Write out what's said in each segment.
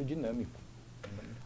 muito dinâmico.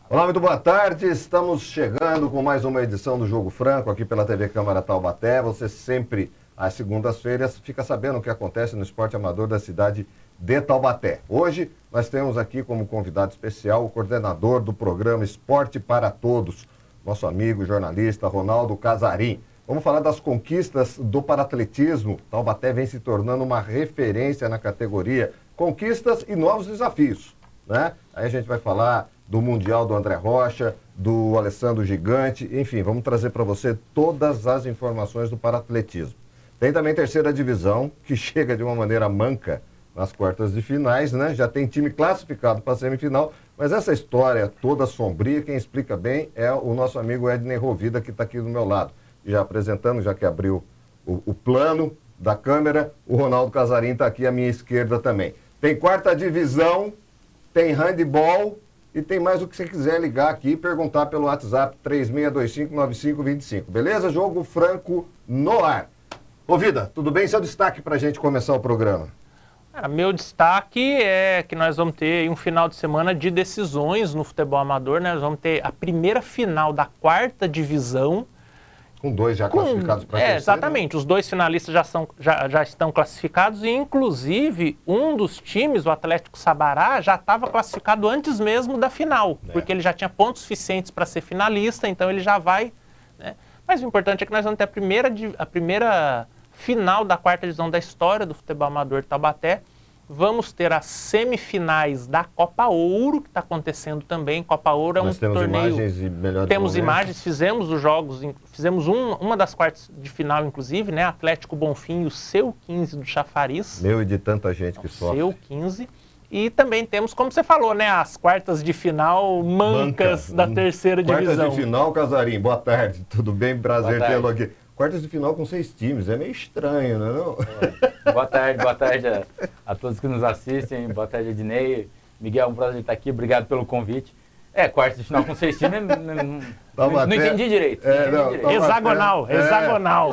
Olá, muito boa tarde. Estamos chegando com mais uma edição do Jogo Franco aqui pela TV Câmara Taubaté. Você sempre, às segundas-feiras, fica sabendo o que acontece no esporte amador da cidade de Taubaté. Hoje, nós temos aqui como convidado especial o coordenador do programa Esporte para Todos, nosso amigo jornalista Ronaldo Casarim. Vamos falar das conquistas do paratletismo. Taubaté vem se tornando uma referência na categoria. Conquistas e novos desafios, né? Aí a gente vai falar do Mundial do André Rocha, do Alessandro Gigante, enfim, vamos trazer para você todas as informações do paratletismo. Tem também terceira divisão, que chega de uma maneira manca nas quartas de finais, né? Já tem time classificado para a semifinal, mas essa história toda sombria, quem explica bem é o nosso amigo Ednei Rovida, que está aqui do meu lado. Já apresentando, já que abriu o plano da câmera, o Ronaldo Casarim está aqui à minha esquerda também. Tem quarta divisão, tem handball e tem mais o que você quiser ligar aqui e perguntar pelo WhatsApp 36259525. Beleza? Jogo Franco no ar. Ô Vida, tudo bem? Seu destaque para a gente começar o programa. Meu destaque é que nós vamos ter um final de semana de decisões no futebol amador, né? Nós vamos ter a primeira final da quarta divisão. Com dois já classificados para a terceira. Exatamente, os dois finalistas já estão classificados e, inclusive, um dos times, o Atlético Sabará, já estava classificado antes mesmo da final, porque ele já tinha pontos suficientes para ser finalista, então ele já vai, né? Mas o importante é que nós vamos ter a primeira final da quarta divisão da história do futebol amador de Taubaté. Vamos ter as semifinais da Copa Ouro, que está acontecendo também. Copa Ouro é um torneio... Imagens e melhores temos momentos. imagens, fizemos os jogos, fizemos uma das quartas de final, inclusive, né? Atlético Bonfim e o seu 15 do Chafariz. Meu e de tanta gente que sofre. Seu 15. E também temos, como você falou, né? As quartas de final mancas da terceira divisão. Quartas de final, Casarim, boa tarde. Tudo bem? Prazer tê-lo aqui. Quartas de final com 6 times, é meio estranho, não é não? Boa tarde a todos que nos assistem, boa tarde Ednei, Miguel, um prazer estar aqui, obrigado pelo convite. Quartas de final com 6 times, não entendi direito. Hexagonal.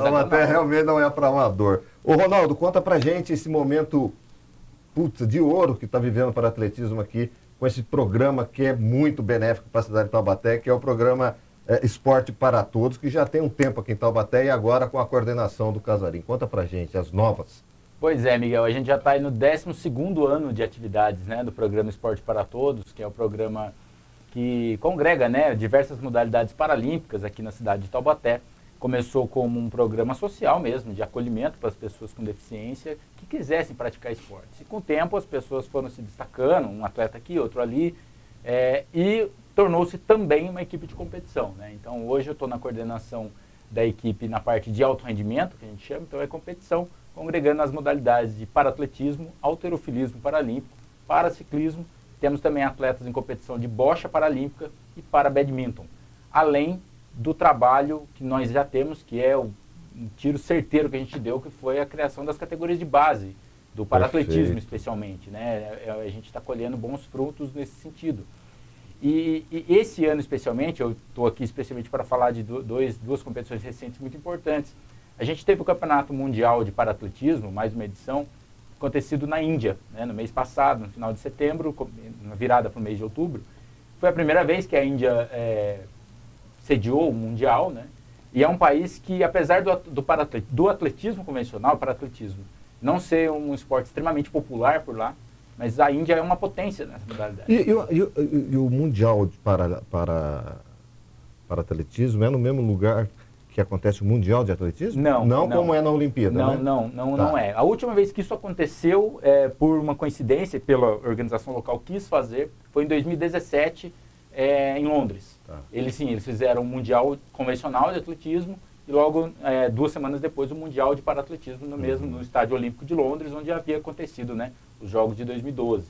Taubaté realmente não é para amador. Ô Ronaldo, conta pra gente esse momento de ouro que está vivendo para o atletismo aqui, com esse programa que é muito benéfico para a cidade de Taubaté, que é o programa Esporte para Todos, que já tem um tempo aqui em Taubaté e agora com a coordenação do Casarim. Conta pra gente as novas. Pois é, Miguel, a gente já está aí no 12º ano de atividades, né, do programa Esporte para Todos, que é o programa que congrega, né, diversas modalidades paralímpicas aqui na cidade de Taubaté. Começou como um programa social mesmo, de acolhimento para as pessoas com deficiência que quisessem praticar esportes. E com o tempo as pessoas foram se destacando, um atleta aqui, outro ali, e tornou-se também uma equipe de competição, né? Então hoje eu estou na coordenação da equipe na parte de alto rendimento, que a gente chama, então é competição, congregando as modalidades de paratletismo, halterofilismo paralímpico, paraciclismo, temos também atletas em competição de bocha paralímpica e para badminton, além do trabalho que nós já temos, que é um tiro certeiro que a gente deu, que foi a criação das categorias de base, do paratletismo especialmente, né? A gente está colhendo bons frutos nesse sentido. E esse ano especialmente, eu estou aqui especialmente para falar de duas competições recentes muito importantes. A gente teve o Campeonato Mundial de Paratletismo, mais uma edição, acontecido na Índia, né, no mês passado, no final de setembro, na virada para o mês de outubro. Foi a primeira vez que a Índia sediou o Mundial, né, e é um país que, apesar do atletismo convencional, o paratletismo, não ser um esporte extremamente popular por lá, mas a Índia é uma potência nessa modalidade. E o Mundial para atletismo é no mesmo lugar que acontece o Mundial de Atletismo? Não como é na Olimpíada, né? Não é. A última vez que isso aconteceu, por uma coincidência, pela organização local quis fazer, foi em 2017, em Londres. Tá. Eles fizeram o Mundial convencional de atletismo e logo 2 semanas depois o Mundial de Paratletismo no Estádio Olímpico de Londres, onde havia acontecido, né, os Jogos de 2012.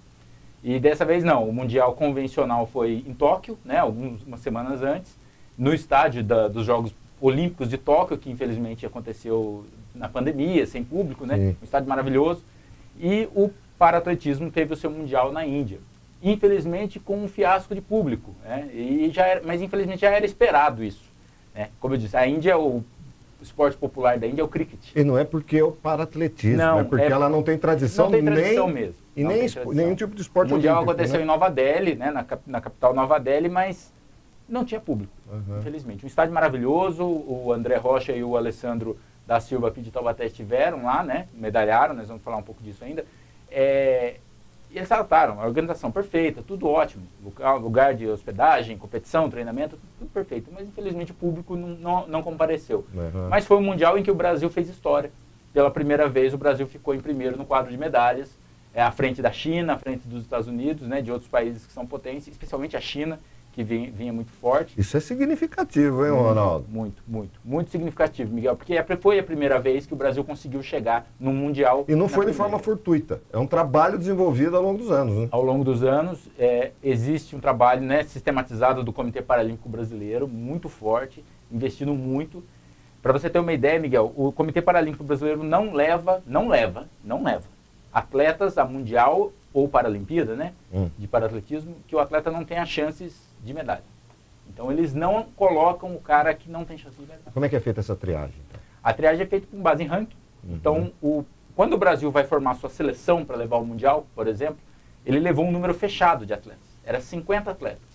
E dessa vez não, o Mundial convencional foi em Tóquio, né, algumas semanas antes, no estádio dos Jogos Olímpicos de Tóquio, que infelizmente aconteceu na pandemia, sem público, né, um estádio maravilhoso, e o paratletismo teve o seu Mundial na Índia. Infelizmente com um fiasco de público, né, mas infelizmente já era esperado isso. Como eu disse, a Índia, o esporte popular da Índia é o cricket. E não é porque é o paratletismo, não, é porque ela não tem tradição, não tem tradição mesmo. E Não nem tem tradição. nenhum tipo de esporte O Mundial olímpico, aconteceu né? em Nova Delhi, né, na capital Nova Delhi, mas não tinha público, Uhum. infelizmente. Um estádio maravilhoso, o André Rocha e o Alessandro da Silva aqui de Taubaté estiveram lá, né, medalharam, nós vamos falar um pouco disso ainda. E eles saltaram, a organização perfeita, tudo ótimo, lugar de hospedagem, competição, treinamento, tudo perfeito, mas infelizmente o público não compareceu. Uhum. Mas foi um Mundial em que o Brasil fez história. Pela primeira vez o Brasil ficou em primeiro no quadro de medalhas, à frente da China, à frente dos Estados Unidos, né, de outros países que são potências, especialmente a China, que vinha muito forte. Isso é significativo, hein, Ronaldo? Muito significativo, Miguel, porque foi a primeira vez que o Brasil conseguiu chegar no Mundial. E não foi de primeira. forma fortuita. É um trabalho desenvolvido ao longo dos anos, né? Ao longo dos anos, existe um trabalho, né, sistematizado do Comitê Paralímpico Brasileiro, muito forte, investindo muito. Para você ter uma ideia, Miguel, o Comitê Paralímpico Brasileiro não leva atletas a Mundial ou Paralimpíada, né, de paratletismo, que o atleta não tenha chances de medalha. Então eles não colocam o cara que não tem chance de medalha. Como é que é feita essa triagem? Então? A triagem é feita com base em ranking. Então, quando o Brasil vai formar sua seleção para levar ao Mundial, por exemplo, ele levou um número fechado de atletas. Era 50 atletas.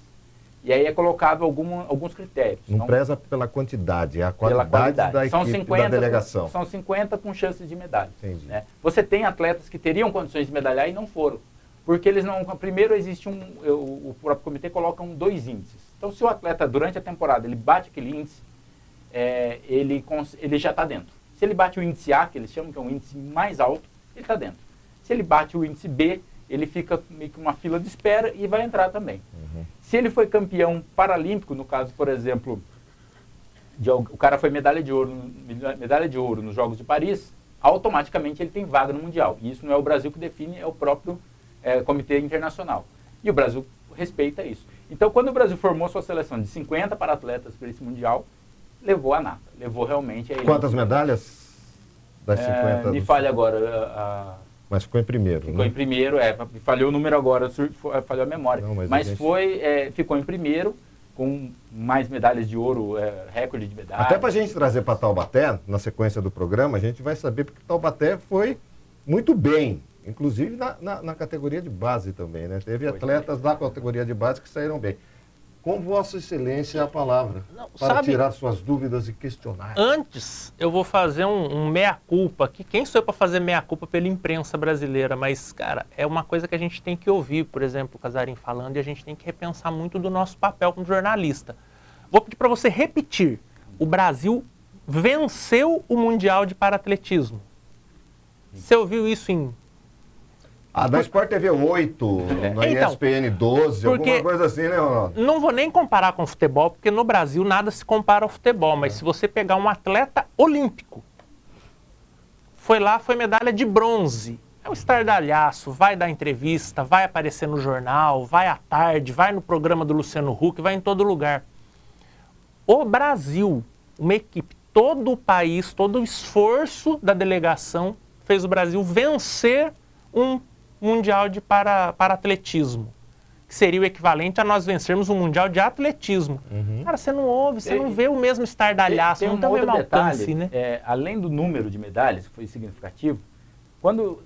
E aí é colocado alguns critérios. Não preza pela quantidade, é a qualidade da equipe, da delegação. São 50 com chances de medalha. Entendi. Né? Você tem atletas que teriam condições de medalhar e não foram. Porque eles não... Primeiro existe o próprio comitê coloca 2 índices. Então, se o atleta, durante a temporada, ele bate aquele índice, ele já está dentro. Se ele bate o índice A, que eles chamam que é um índice mais alto, ele está dentro. Se ele bate o índice B, ele fica meio que uma fila de espera e vai entrar também. Se ele foi campeão paralímpico, no caso, por exemplo, o cara foi medalha de ouro nos Jogos de Paris, automaticamente ele tem vaga no Mundial. E isso não é o Brasil que define, é o próprio Comitê Internacional. E o Brasil respeita isso. Então, quando o Brasil formou sua seleção de 50 para-atletas para esse Mundial, levou a nata. Levou realmente... Quantas medalhas das 50? Me falha agora... Mas ficou em primeiro, Ficou em primeiro, falhou o número agora, falhou a memória. Não, mas ficou em primeiro, com mais medalhas de ouro, recorde de medalhas. Até para a gente trazer para Taubaté, na sequência do programa, a gente vai saber porque Taubaté foi muito bem, inclusive na categoria de base também, né? Teve atletas da categoria de base que saíram bem. Com Vossa Excelência a palavra, para tirar suas dúvidas e questionar. Antes, eu vou fazer um meia-culpa aqui. Quem sou eu para fazer meia-culpa pela imprensa brasileira? Mas, cara, é uma coisa que a gente tem que ouvir, por exemplo, o Casarim falando, e a gente tem que repensar muito do nosso papel como jornalista. Vou pedir para você repetir. O Brasil venceu o Mundial de Paratletismo. Você ouviu isso em... Da Sport TV 8, na ESPN 12, alguma coisa assim, né, Ronaldo? Não vou nem comparar com o futebol, porque no Brasil nada se compara ao futebol, mas se você pegar um atleta olímpico, foi medalha de bronze, é um estardalhaço, vai dar entrevista, vai aparecer no jornal, vai à tarde, vai no programa do Luciano Huck, vai em todo lugar. O Brasil, uma equipe, todo o país, todo o esforço da delegação fez o Brasil vencer um Mundial de Paratletismo, que seria o equivalente a nós vencermos um Mundial de Atletismo. Cara, você não ouve, você não vê o mesmo estardalhaço, não tem o mesmo alcance, né? Além do número de medalhas, que foi significativo,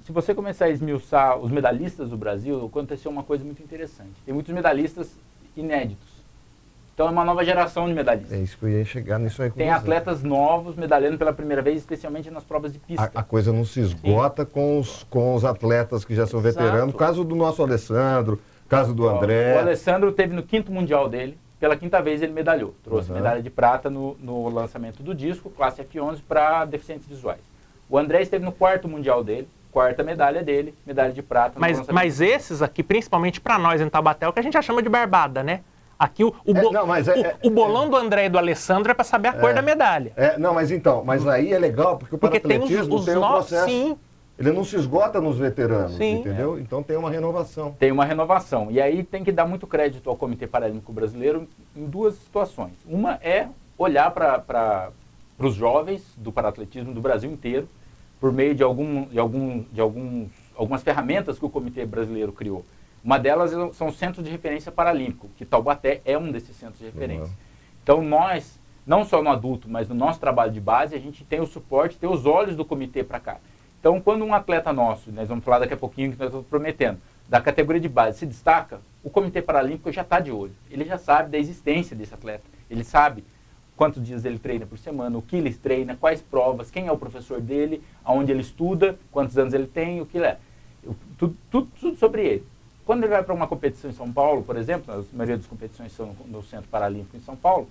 se você começar a esmiuçar os medalhistas do Brasil, aconteceu uma coisa muito interessante. Tem muitos medalhistas inéditos. Então é uma nova geração de medalhistas. É isso que eu ia chegar nisso aí com Tem atletas novos medalhando pela primeira vez, especialmente nas provas de pista. A coisa não se esgota com os atletas que já são veteranos. Caso do nosso Alessandro, caso do André. O Alessandro teve no 5º Mundial dele, pela 5ª vez ele medalhou. Trouxe medalha de prata no lançamento do disco, classe F11, para deficientes visuais. O André esteve no 4º Mundial dele, 4ª medalha dele, medalha de prata no lançamento. Mas esses aqui, principalmente para nós em Taubaté, é o que a gente já chama de barbada, né? Aqui o bolão do André e do Alessandro é para saber a cor da medalha. Mas aí é legal, porque o paratletismo tem um processo. Sim. Ele não se esgota nos veteranos, entendeu? Então tem uma renovação. Tem uma renovação. E aí tem que dar muito crédito ao Comitê Paralímpico Brasileiro em 2 situações. Uma é olhar para os jovens do paratletismo do Brasil inteiro, por meio de algumas ferramentas que o Comitê Brasileiro criou. Uma delas são os centros de referência paralímpico, que Taubaté é um desses centros de referência. Então nós, não só no adulto, mas no nosso trabalho de base, a gente tem o suporte, tem os olhos do comitê para cá. Então, quando um atleta nosso, nós vamos falar daqui a pouquinho que nós estamos prometendo, da categoria de base se destaca, o Comitê Paralímpico já está de olho. Ele já sabe da existência desse atleta. Ele sabe quantos dias ele treina por semana, o que ele treina, quais provas, quem é o professor dele, aonde ele estuda, quantos anos ele tem, o que ele é. Tudo sobre ele. Quando ele vai para uma competição em São Paulo, por exemplo, a maioria das competições são no Centro Paralímpico em São Paulo,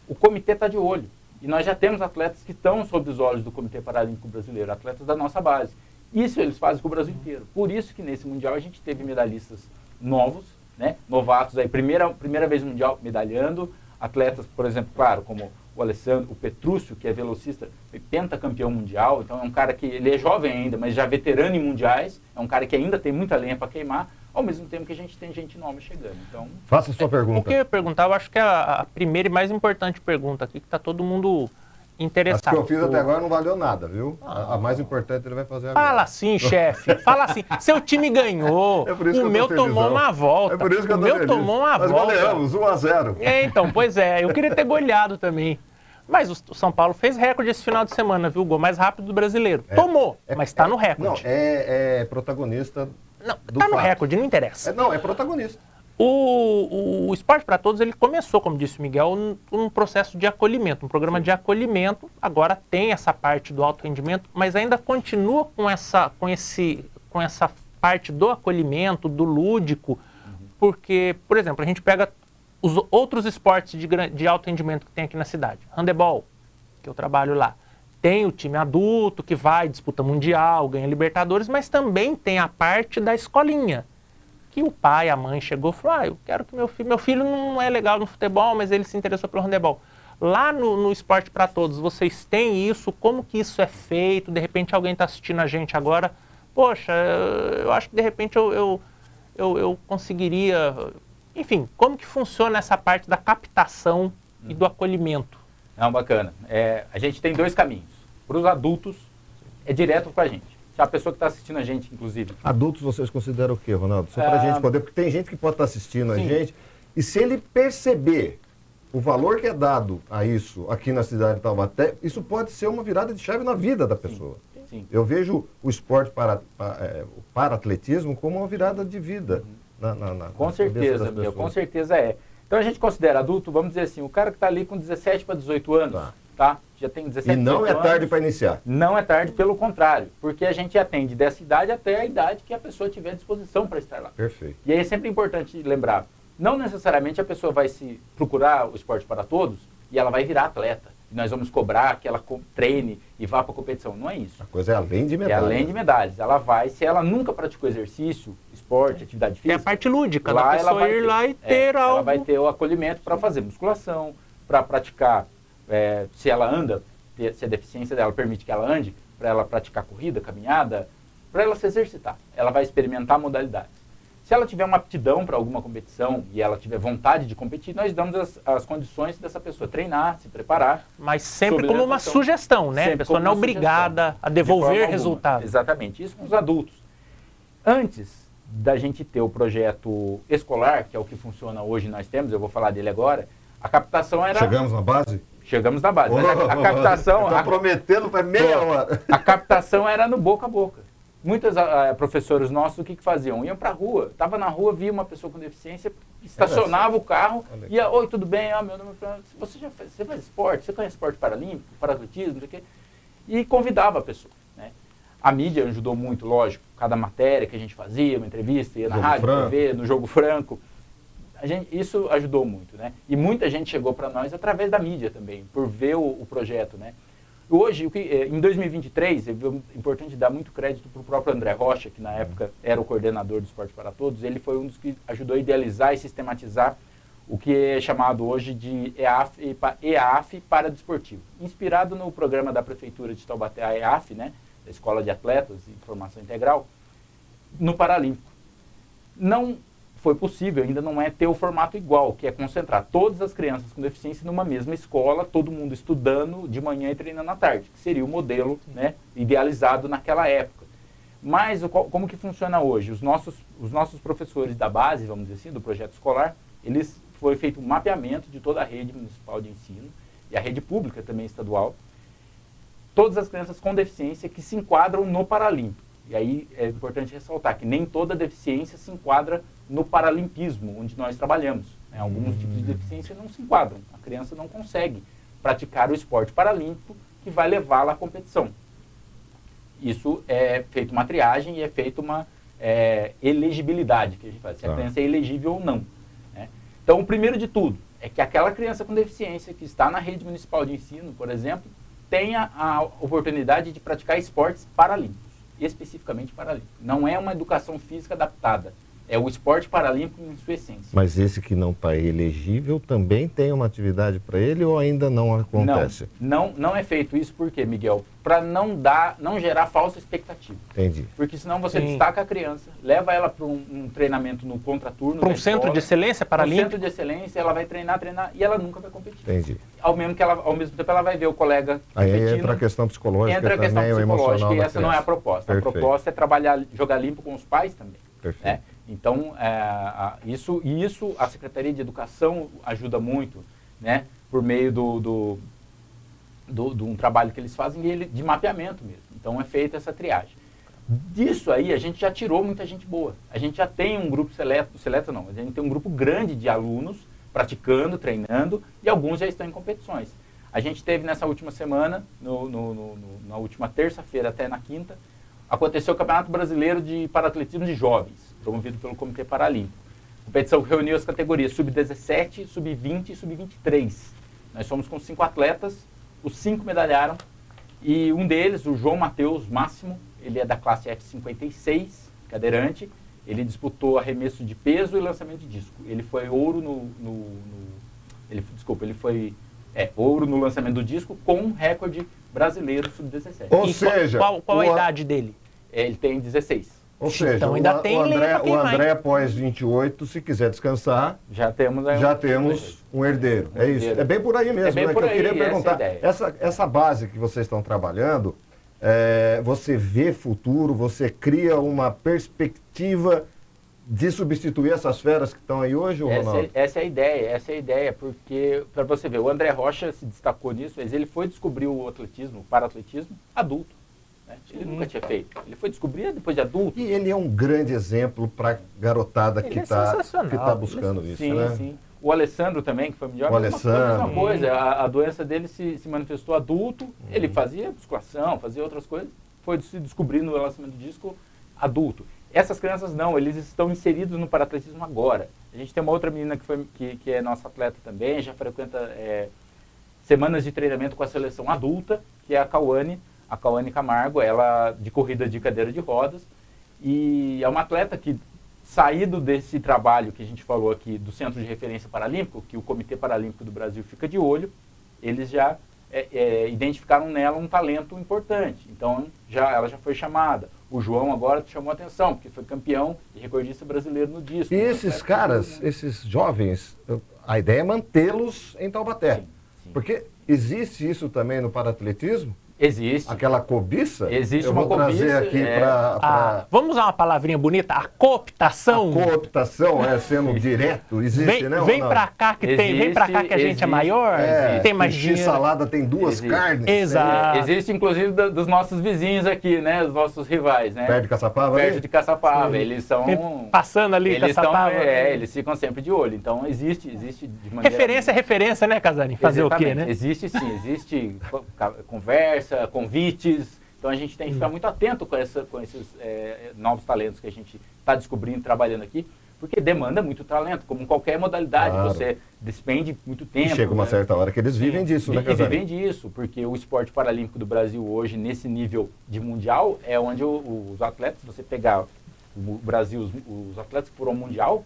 o comitê está de olho. E nós já temos atletas que estão sob os olhos do Comitê Paralímpico Brasileiro, atletas da nossa base. Isso eles fazem com o Brasil inteiro. Por isso que nesse Mundial a gente teve medalhistas novos, né? Novatos aí, primeira vez no Mundial medalhando, atletas, por exemplo, claro, como o Alessandro, o Petrúcio, que é velocista, foi pentacampeão mundial, então é um cara que, ele é jovem ainda, mas já veterano em mundiais, é um cara que ainda tem muita lenha para queimar, ao mesmo tempo que a gente tem gente nova chegando. Então, faça a sua pergunta. O que eu ia perguntar, eu acho que é a primeira e mais importante pergunta aqui, que está todo mundo interessado. As que eu fiz até agora não valeu nada, viu? A mais importante ele vai fazer agora. Fala assim, chefe. Fala assim. Seu time ganhou. É por isso que o meu tomou uma volta. É por isso que eu tô o meu feliz. tomou uma Nós volta. goleamos 1-0. Então, pois é. Eu queria ter goleado também. Mas o São Paulo fez recorde esse final de semana, viu? O gol mais rápido do brasileiro. Tomou, mas está no recorde. Não, é protagonista. Não, do tá no fato. recorde, não interessa. Não, é protagonista. O Esporte para Todos, ele começou, como disse o Miguel, um processo de acolhimento, um programa de acolhimento. Agora tem essa parte do alto rendimento, mas ainda continua com essa parte do acolhimento, do lúdico, porque, por exemplo, a gente pega os outros esportes de alto rendimento que tem aqui na cidade. Handebol, que eu trabalho lá. Tem o time adulto que vai, disputa mundial, ganha Libertadores, mas também tem a parte da escolinha. Que o pai, a mãe chegou e falou, eu quero que meu filho não é legal no futebol, mas ele se interessou pelo handebol. Lá no Esporte para Todos, vocês têm isso? Como que isso é feito? De repente alguém está assistindo a gente agora, poxa, eu acho que de repente eu conseguiria... Enfim, como que funciona essa parte da captação e do acolhimento? Não, bacana. A gente tem dois caminhos. Para os adultos, é direto com a gente. A pessoa que está assistindo a gente, inclusive. Adultos vocês consideram o quê, Ronaldo? Só para a gente poder, porque tem gente que pode estar assistindo Sim. a gente, e se ele perceber o valor que é dado a isso aqui na cidade de Taubaté, isso pode ser uma virada de chave na vida da pessoa. Sim. Eu vejo o esporte o para-atletismo como uma virada de vida. Com certeza, meu, com certeza é. Então a gente considera adulto, vamos dizer assim, o cara que está ali com 17 para 18 anos, tá? Já tem 17 E não é anos, tarde para iniciar. Não é tarde, pelo contrário, porque a gente atende dessa idade até a idade que a pessoa tiver disposição para estar lá. Perfeito. E aí é sempre importante lembrar, não necessariamente a pessoa vai se procurar o Esporte para Todos e ela vai virar atleta. E nós vamos cobrar que ela treine e vá para a competição. Não é isso. A coisa é além de É medalhas. além de medalhas. Ela vai, se ela nunca praticou exercício, esporte, atividade física... É a parte lúdica, lá da pessoa ir lá e ter algo... Ela vai ter o acolhimento para fazer musculação, para praticar, se ela anda, se a deficiência dela permite que ela ande, para ela praticar corrida, caminhada, para ela se exercitar. Ela vai experimentar modalidades. Se ela tiver uma aptidão para alguma competição e ela tiver vontade de competir, nós damos as condições dessa pessoa treinar, se preparar. Mas sempre como uma sugestão, né? A pessoa não é obrigada a devolver resultado. Exatamente, isso com os adultos. Antes da gente ter o projeto escolar, que é o que funciona hoje, nós temos, eu vou falar dele agora, a captação era... Chegamos na base? Chegamos na base, mas a captação... Está prometendo para meia hora. A captação era no boca a boca. Muitos professores nossos, o que faziam? Iam para a rua, estava na rua, via uma pessoa com deficiência, estacionava o carro, ia, oi, tudo bem? Meu nome é... Você faz esporte? Você conhece esporte paralímpico, para-atletismo, não sei o quê? E convidava a pessoa, né? A mídia ajudou muito, lógico, cada matéria que a gente fazia, uma entrevista, ia na rádio, TV, no Jogo Franco. Isso ajudou muito, né? E muita gente chegou para nós através da mídia também, por ver o projeto, né? Hoje, em 2023, é importante dar muito crédito para o próprio André Rocha, que na época era o coordenador do Esporte para Todos. Ele foi um dos que ajudou a idealizar e sistematizar o que é chamado hoje de EAF Paradesportivo. Inspirado no programa da Prefeitura de Taubaté, a EAF, né, da Escola de Atletas e Formação Integral, no Paralímpico. Não foi possível, ainda não é ter o formato igual, que é concentrar todas as crianças com deficiência numa mesma escola, todo mundo estudando de manhã e treinando à tarde, que seria o modelo, né, idealizado naquela época. Mas como que funciona hoje? Os nossos professores da base, vamos dizer assim, do projeto escolar, foi feito um mapeamento de toda a rede municipal de ensino e a rede pública também estadual. todas as crianças com deficiência que se enquadram no Paralímpico. E aí é importante ressaltar que nem toda deficiência se enquadra no paralimpismo, onde nós trabalhamos. Né? Alguns tipos de deficiência não se enquadram. A criança não consegue praticar o esporte paralímpico que vai levá-la à competição. Isso é feito uma triagem e é feita uma elegibilidade, que a gente faz, se a criança é elegível ou não. Né? Então, o primeiro de tudo é que aquela criança com deficiência que está na rede municipal de ensino, por exemplo, tenha a oportunidade de praticar esportes paralímpicos, especificamente paralímpicos. Não é uma educação física adaptada, é o esporte paralímpico em sua essência. Mas esse que não está elegível também tem uma atividade para ele ou ainda não acontece? Não é feito isso por quê, Miguel? Para não gerar falsa expectativa. Entendi. Porque senão você destaca a criança, leva ela para um treinamento no contraturno. Para um centro de excelência paralímpico? Um centro de excelência, ela vai treinar e ela nunca vai competir. Entendi. Ao mesmo tempo ela vai ver o colega aí competindo. Entra a questão psicológica entra a questão também, psicológica, e essa criança. não é a proposta. Perfeito. A proposta é trabalhar, jogar limpo com os pais também. Perfeito. Né? Então, isso a Secretaria de Educação ajuda muito, né? Por meio de um trabalho que eles fazem de mapeamento mesmo. Então, é feita essa triagem. Disso aí, a gente já tirou muita gente boa. A gente já tem um grupo seleto não, a gente tem um grupo grande de alunos praticando, treinando, e alguns já estão em competições. A gente teve nessa última semana, na última terça-feira até na quinta, aconteceu o Campeonato Brasileiro de Paratletismo de Jovens, promovido pelo Comitê Paralímpico. A competição reuniu as categorias Sub-17, Sub-20 e Sub-23. Nós fomos com 5 atletas, os 5 medalharam, e um deles, o João Matheus Máximo, ele é da classe F56, cadeirante, ele disputou arremesso de peso e lançamento de disco. Ele foi ouro ele foi ouro no lançamento do disco com recorde brasileiro Sub-17. Ou seja, qual a idade dele? Ele tem 16. Ou seja, então, ainda o André após 28, se quiser descansar, já temos um herdeiro. É isso. É bem por aí mesmo, bem né? Por que eu queria aí, perguntar. Essa base que vocês estão trabalhando, você vê futuro, você cria uma perspectiva de substituir essas feras que estão aí hoje, Ronaldo? Essa é a ideia, porque, para você ver, o André Rocha se destacou nisso, mas ele foi descobrir o paratletismo adulto. Ele nunca tinha feito. Ele foi descobrir depois de adulto. E ele é um grande exemplo para a garotada que está buscando isso, sim, né? Sim. O Alessandro também, que foi melhor, a mesma coisa. A doença dele se manifestou adulto, ele fazia musculação, fazia outras coisas, foi se descobrir no lançamento do disco adulto. Essas crianças não, eles estão inseridos no paratletismo agora. A gente tem uma outra menina que é nossa atleta também, já frequenta semanas de treinamento com a seleção adulta, que é a Cauane Camargo, ela de corrida de cadeira de rodas, e é uma atleta que, saído desse trabalho que a gente falou aqui do Centro de Referência Paralímpico, que o Comitê Paralímpico do Brasil fica de olho, eles já identificaram nela um talento importante. Então, ela já foi chamada. O João agora chamou a atenção, porque foi campeão e recordista brasileiro no disco. E esses caras, esses jovens, a ideia é mantê-los em Taubaté. Sim. Porque existe isso também no paratletismo? Existe. Aquela cobiça? Existe uma cobiça. Eu vou trazer aqui para... Vamos usar uma palavrinha bonita? A cooptação. A cooptação, sendo direto, existe, né? Vem pra cá que vem pra cá que a gente é maior, tem mais dinheiro. X-salada tem duas carnes. Exato. Existe, inclusive, dos nossos vizinhos aqui, né? Os nossos rivais, né? Perto de Caçapava? Perto de Caçapava. Eles são... Passando ali, Caçapava. Eles ficam sempre de olho. Então, existe de maneira... Referência é referência, né, Casarinho? Fazer o quê, né? Existe sim, existe conversa, convites, então a gente tem que ficar muito atento com esses novos talentos que a gente está descobrindo, trabalhando aqui, porque demanda muito talento, como em qualquer modalidade, você despende muito tempo. E chega uma certa hora que eles vivem disso, né, Casarinho? Vivem disso, porque o esporte paralímpico do Brasil hoje, nesse nível de mundial, é onde os atletas, você pegar o Brasil, os atletas que foram ao mundial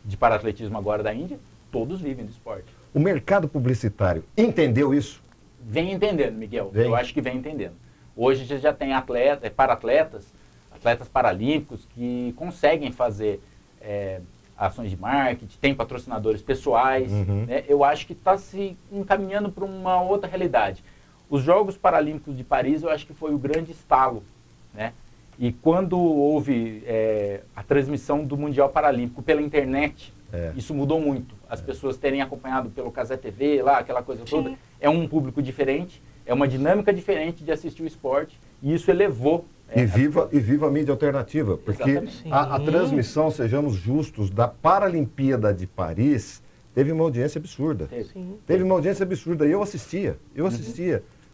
de paratletismo agora da Índia, todos vivem do esporte. O mercado publicitário entendeu isso? Vem entendendo, Miguel. Eu acho que vem entendendo. Hoje já tem atletas paralímpicos que conseguem fazer ações de marketing, tem patrocinadores pessoais. Né? Eu acho que está se encaminhando para uma outra realidade. Os Jogos Paralímpicos de Paris, eu acho que foi o grande estalo. Né? E quando houve a transmissão do Mundial Paralímpico pela internet, isso mudou muito. As pessoas terem acompanhado pelo Casé TV, lá, aquela coisa toda, é um público diferente, é uma dinâmica diferente de assistir o esporte, e isso elevou... E viva a mídia alternativa, porque a transmissão, sejamos justos, da Paralimpíada de Paris teve uma audiência absurda. Teve uma audiência absurda, e eu assistia.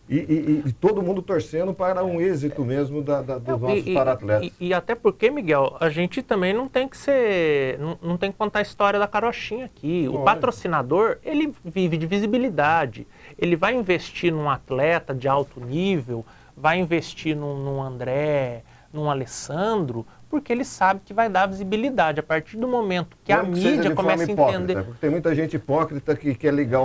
E todo mundo torcendo para um êxito mesmo dos nossos paratletas. E até porque, Miguel, a gente também não tem que ser, não tem que contar a história da carochinha aqui. O patrocinador, ele vive de visibilidade. Ele vai investir num atleta de alto nível, vai investir num André, num Alessandro, porque ele sabe que vai dar visibilidade. A partir do momento que a mídia começa a entender... Porque tem muita gente hipócrita que quer ligar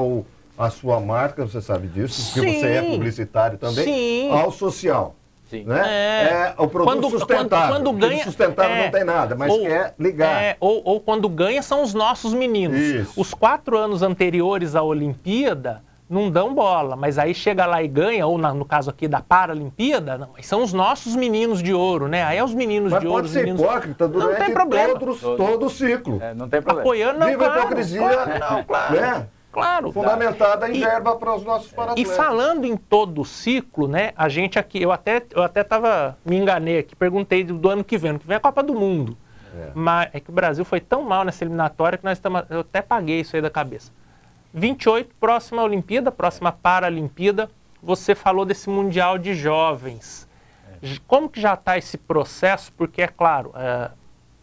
a sua marca, você sabe disso, porque você é publicitário também, ao social. Sim. Né? É o produto sustentável. Quando ganha, sustentável não tem nada, mas quer ligar. Ou quando ganha são os nossos meninos. Isso. Os 4 anos anteriores à Olimpíada não dão bola, mas aí chega lá e ganha, ou no caso aqui da Paralimpíada, não, são os nossos meninos de ouro, né? Aí é os meninos mas de ouro. Pode ser hipócrita durante não tem problema. todo o ciclo. Não tem problema. Apoiando, não, Viva claro, a hipocrisia, claro. Né? Claro. Fundamentada em verba para os nossos paratletas. E falando em todo o ciclo, né? A gente aqui, eu até me enganei aqui, perguntei do ano que vem é a Copa do Mundo. Mas é que o Brasil foi tão mal nessa eliminatória que eu até paguei isso aí da cabeça. 28, próxima Olimpíada, próxima Paralimpíada, você falou desse Mundial de Jovens. Como que já está esse processo? Porque, é claro,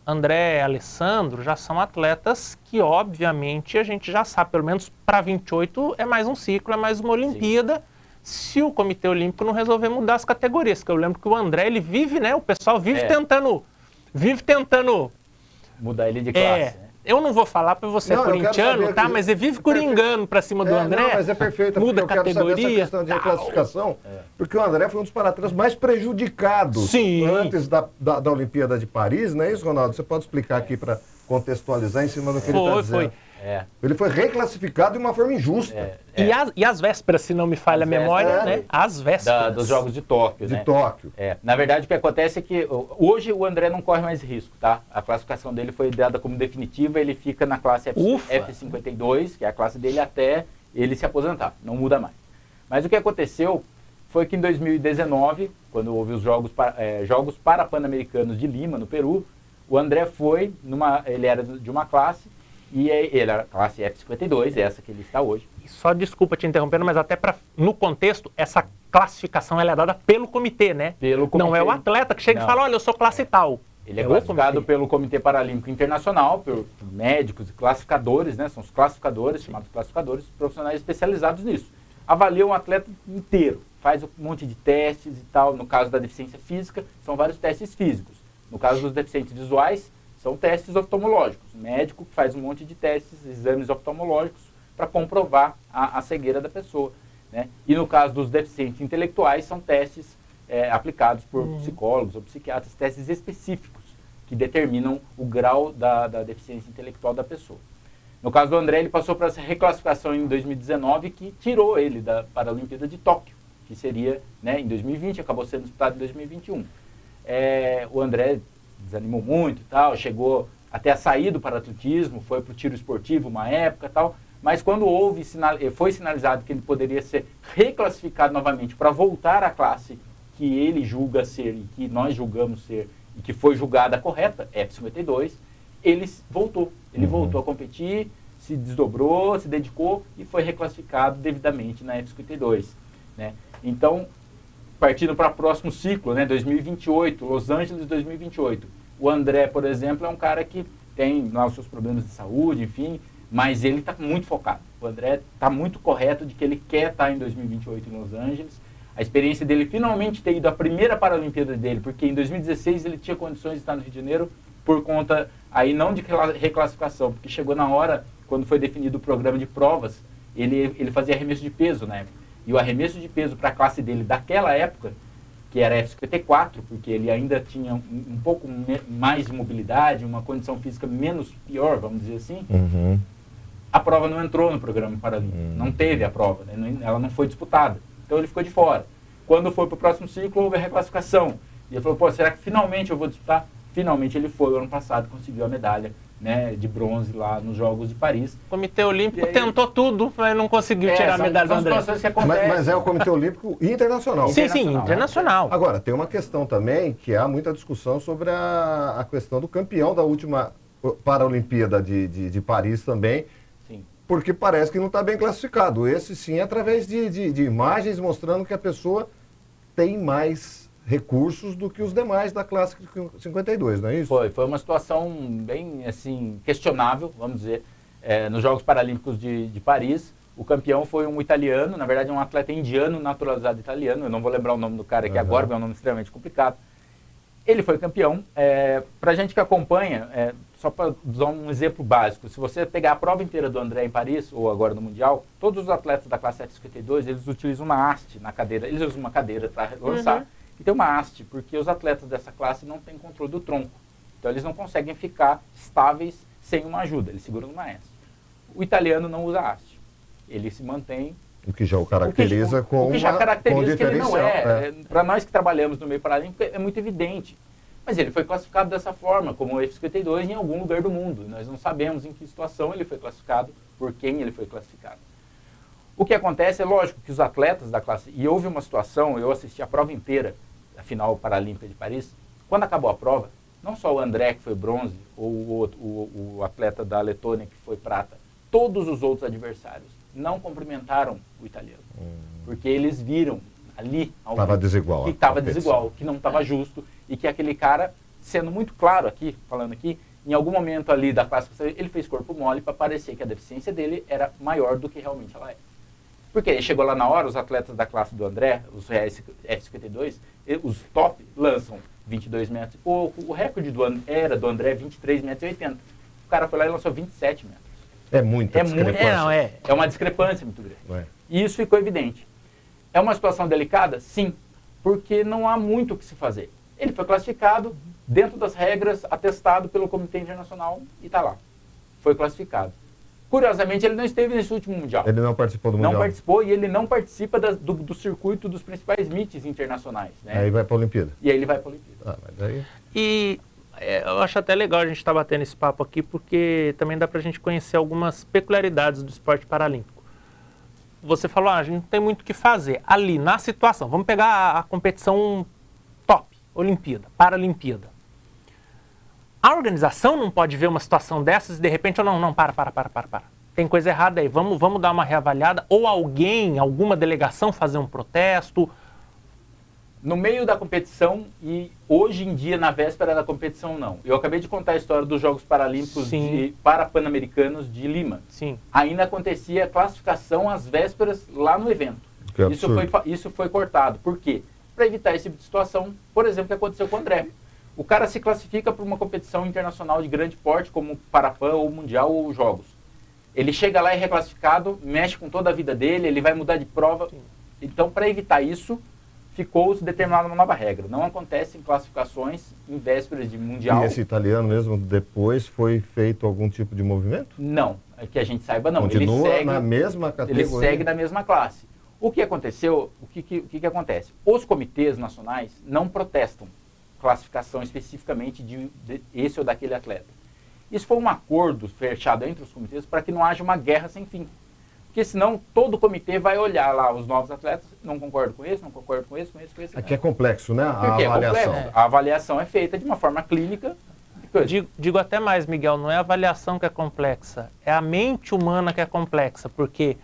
André e Alessandro já são atletas que, obviamente, a gente já sabe, pelo menos para 28 é mais um ciclo, é mais uma Olimpíada, se o Comitê Olímpico não resolver mudar as categorias. Porque eu lembro que o André, ele vive, né? O pessoal vive tentando mudar ele de classe, né? Eu não vou falar para você corintiano, tá? Mas ele vive coringando para cima do André. Não, mas é perfeito, muda porque eu quero saber essa questão de reclassificação, porque o André foi um dos paratletas mais prejudicados antes da Olimpíada de Paris, não é isso, Ronaldo? Você pode explicar aqui para contextualizar em cima do que ele está dizendo? Ele foi reclassificado de uma forma injusta. E as vésperas, se não me falha a memória, né? As vésperas. Dos Jogos de Tóquio, né? De Tóquio. Na verdade, o que acontece é que hoje o André não corre mais risco, tá? A classificação dele foi dada como definitiva, ele fica na classe F52, que é a classe dele até ele se aposentar, não muda mais. Mas o que aconteceu foi que em 2019, quando houve os Jogos Pan-Americanos de Lima, no Peru, o André ele era de uma classe, e ele era a classe F52, essa que ele está hoje. Só desculpa te interrompendo, mas até no contexto, essa classificação ela é dada pelo comitê, né? Pelo comitê. Não é o atleta que chega e fala, olha, eu sou classe tal. Ele é classificado pelo Comitê Paralímpico Internacional, por médicos e classificadores, né? São os classificadores, chamados classificadores, profissionais especializados nisso. Avaliam o atleta inteiro, faz um monte de testes e tal. No caso da deficiência física, são vários testes físicos. No caso dos deficientes visuais, são testes oftalmológicos. O médico faz um monte de testes, exames oftalmológicos para comprovar a cegueira da pessoa, né? E no caso dos deficientes intelectuais, são testes aplicados por psicólogos ou psiquiatras, testes específicos que determinam o grau da deficiência intelectual da pessoa. No caso do André, ele passou por essa reclassificação em 2019 que tirou ele da Paralimpíada de Tóquio, que seria, né, em 2020, acabou sendo disputado em 2021. O André desanimou muito e tal, chegou até a sair do paratletismo, foi para o tiro esportivo uma época e tal, mas quando foi sinalizado que ele poderia ser reclassificado novamente para voltar à classe que ele julga ser e que nós julgamos ser e que foi julgada correta, F52, ele voltou. Ele voltou a competir, se desdobrou, se dedicou e foi reclassificado devidamente na F52, né? Então, partindo para o próximo ciclo, né, 2028, Los Angeles 2028. O André, por exemplo, é um cara que tem lá os seus problemas de saúde, enfim, mas ele está muito focado. O André está muito correto de que ele quer estar em 2028 em Los Angeles. A experiência dele finalmente ter ido à primeira Paralimpíada dele, porque em 2016 ele tinha condições de estar no Rio de Janeiro por conta, aí não de reclassificação, porque chegou na hora, quando foi definido o programa de provas, ele fazia arremesso de peso na época. E o arremesso de peso para a classe dele daquela época, que era F54, porque ele ainda tinha um pouco mais de mobilidade, uma condição física menos pior, vamos dizer assim, a prova não entrou no programa paralímpico. Não teve a prova, né? Ela não foi disputada. Então ele ficou de fora. Quando foi para o próximo ciclo, houve a reclassificação. E ele falou, será que finalmente eu vou disputar? Finalmente ele foi, o ano passado, conseguiu a medalha né, de bronze lá nos Jogos de Paris. O Comitê Olímpico E aí- tentou tudo, mas não conseguiu tirar a medalha do são André. situações que acontecem. Mas é o Comitê Olímpico Internacional. Sim, sim, internacional. internacional. Agora, tem uma questão também que há muita discussão sobre a questão do campeão da última Paralimpíada de Paris também, Sim. porque parece que não está bem classificado. Esse sim, através de imagens mostrando que a pessoa tem mais recursos do que os demais da classe 52, não é isso? Foi uma situação bem assim questionável, vamos dizer, nos Jogos Paralímpicos de Paris. O campeão foi um italiano, na verdade um atleta indiano naturalizado italiano, eu não vou lembrar o nome do cara aqui agora, porque é um nome extremamente complicado. Ele foi campeão. Para a gente que acompanha, só para dar um exemplo básico, se você pegar a prova inteira do André em Paris, ou agora no Mundial, todos os atletas da classe F52, eles utilizam uma haste na cadeira, eles usam uma cadeira para lançar, e tem uma haste, porque os atletas dessa classe não têm controle do tronco. Então eles não conseguem ficar estáveis sem uma ajuda, eles seguram numa haste. O italiano não usa haste, ele se mantém... O que já o caracteriza O que já caracteriza que ele não diferencial, para nós que trabalhamos no meio paralímpico, é muito evidente. Mas ele foi classificado dessa forma, como o F52 em algum lugar do mundo. Nós não sabemos em que situação ele foi classificado, por quem ele foi classificado. O que acontece é lógico que os atletas da classe... E houve uma situação, eu assisti a prova inteira, a final paralímpica de Paris. Quando acabou a prova, não só o André, que foi bronze, ou o atleta da Letônia, que foi prata, todos os outros adversários não cumprimentaram o italiano. Porque eles viram ali Estava desigual. que estava desigual, que não estava justo, e que aquele cara, sendo muito claro aqui, falando aqui, em algum momento ali da classificação, ele fez corpo mole para parecer que a deficiência dele era maior do que realmente ela é. Porque ele chegou lá na hora, os atletas da classe do André, os F52, os top, lançam 22 metros e pouco. O recorde do André 23 metros e 80. O cara foi lá e lançou 27 metros. É muita discrepância. É uma discrepância muito grande. É. E isso ficou evidente. É uma situação delicada? Sim, porque não há muito o que se fazer. Ele foi classificado dentro das regras, atestado pelo Comitê Internacional e está lá. Foi classificado. Curiosamente, ele não esteve nesse último Mundial. Ele não participou do Mundial. Não participou e ele não participa do circuito dos principais meets internacionais. Né? Aí vai para a Olimpíada. E aí ele vai para a Olimpíada. Ah, mas aí... E eu acho até legal a gente estar batendo esse papo aqui, porque também dá para a gente conhecer algumas peculiaridades do esporte paralímpico. Você falou, a gente não tem muito o que fazer. Ali, na situação, vamos pegar a competição top, Olimpíada, Paralimpíada. A organização não pode ver uma situação dessas e de repente, não, para. Tem coisa errada aí, vamos dar uma reavaliada. Ou alguém, alguma delegação fazer um protesto. No meio da competição e hoje em dia, na véspera da competição, não. Eu acabei de contar a história dos Jogos Paralímpicos Pan-Americanos de Lima. Sim. Ainda acontecia a classificação às vésperas lá no evento. Isso foi cortado. Por quê? Para evitar esse tipo de situação, por exemplo, que aconteceu com o André. O cara se classifica para uma competição internacional de grande porte, como Parapan, ou Mundial, ou Jogos. Ele chega lá e é reclassificado, mexe com toda a vida dele, ele vai mudar de prova. Sim. Então, para evitar isso, ficou-se determinada uma nova regra. Não acontece em classificações em vésperas de Mundial. E esse italiano mesmo, depois foi feito algum tipo de movimento? Não, que a gente saiba não. Continua ele segue, na mesma categoria? Ele segue na mesma classe. O que aconteceu, o que acontece? Os comitês nacionais não protestam classificação especificamente de esse ou daquele atleta. Isso foi um acordo fechado entre os comitês para que não haja uma guerra sem fim. Porque senão todo comitê vai olhar lá os novos atletas, não concordo com esse, não concordo com esse. Aqui é complexo, né? Porque a avaliação. É complexo. A avaliação é feita de uma forma clínica. Digo até mais, Miguel, não é a avaliação que é complexa, é a mente humana que é complexa, porque,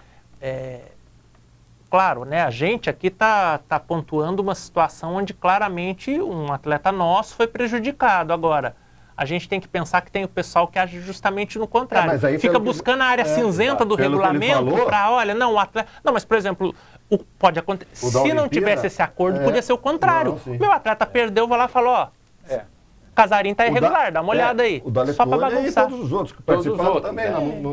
claro, né, a gente aqui tá pontuando uma situação onde claramente um atleta nosso foi prejudicado. Agora, a gente tem que pensar que tem o pessoal que age justamente no contrário. Mas aí fica buscando a área cinzenta do regulamento para, olha, não, o atleta... Não, mas, por exemplo, pode acontecer... Se não tivesse esse acordo, podia ser o contrário. Meu atleta perdeu, vou lá e falou, ó, Casarinho tá irregular, dá uma olhada aí. O da só para bagunçar. E todos os outros que participaram também.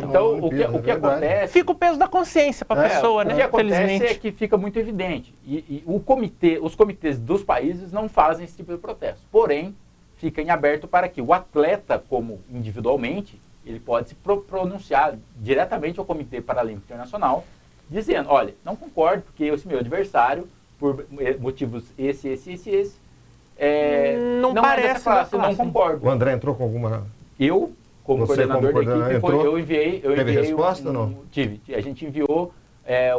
Então, o que acontece... Fica o peso da consciência para a pessoa, né? O que acontece é que fica muito evidente. E os comitês dos países não fazem esse tipo de protesto. Porém, fica em aberto para que o atleta, como individualmente, ele pode se pronunciar diretamente ao Comitê Paralímpico Internacional, dizendo, olha, não concordo, porque esse meu adversário, por motivos esse, não parece é dessa classe, não concordo. O André entrou com alguma... Eu como Você coordenador como da equipe, entrou? eu enviei Teve resposta ou não? Tive. A gente enviou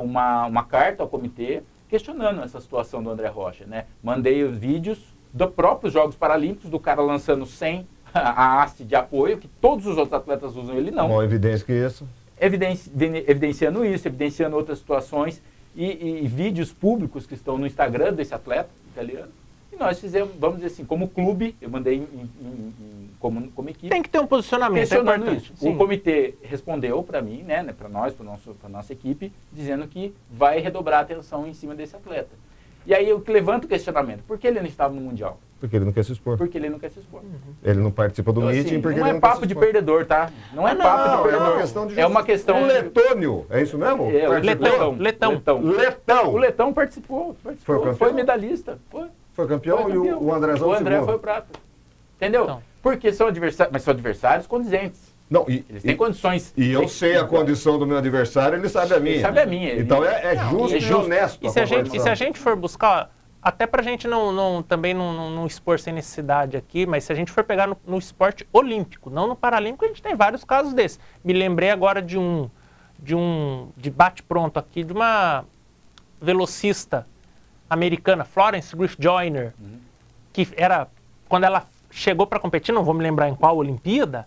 uma carta ao comitê questionando essa situação do André Rocha, né? Mandei os vídeos dos próprios Jogos Paralímpicos, do cara lançando sem a haste de apoio, que todos os outros atletas usam, ele não. Uma evidência que isso. Evidenciando isso, evidenciando outras situações e vídeos públicos que estão no Instagram desse atleta italiano. E nós fizemos, vamos dizer assim, como clube, eu mandei como equipe. Tem que ter um posicionamento, Questionando é isso. Sim. O comitê respondeu para mim, né, para nós, para nossa equipe, dizendo que vai redobrar a atenção em cima desse atleta. E aí eu levanto o questionamento. Por que ele não estava no Mundial? Porque ele não quer se expor. Porque ele não quer se expor. Ele não participa do Então, meeting assim, porque não ele é não quer papo se de expor. perdedor, tá? Não é Não, papo de é perdedor. uma questão de É uma questão... O Letônio, é isso mesmo? É, o Participou? Letão. O Letão participou. Foi o campeão? Foi medalhista. Foi campeão, Foi e campeão. o Andrezão O André segundo. foi prata. Entendeu? Então. Porque são adversários, mas são adversários condizentes. Não, Eles têm condições. E eu sei a condição do meu adversário, ele sabe a minha. Ele sabe a minha. Então é justo é e justo. honesto. E se a gente for buscar, ó, até pra gente também não expor sem necessidade aqui, mas se a gente for pegar no esporte olímpico, não no paralímpico, a gente tem vários casos desses. Me lembrei agora de bate-pronto aqui, de uma velocista americana, Florence Griffith Joyner, que era, quando ela chegou para competir, não vou me lembrar em qual Olimpíada,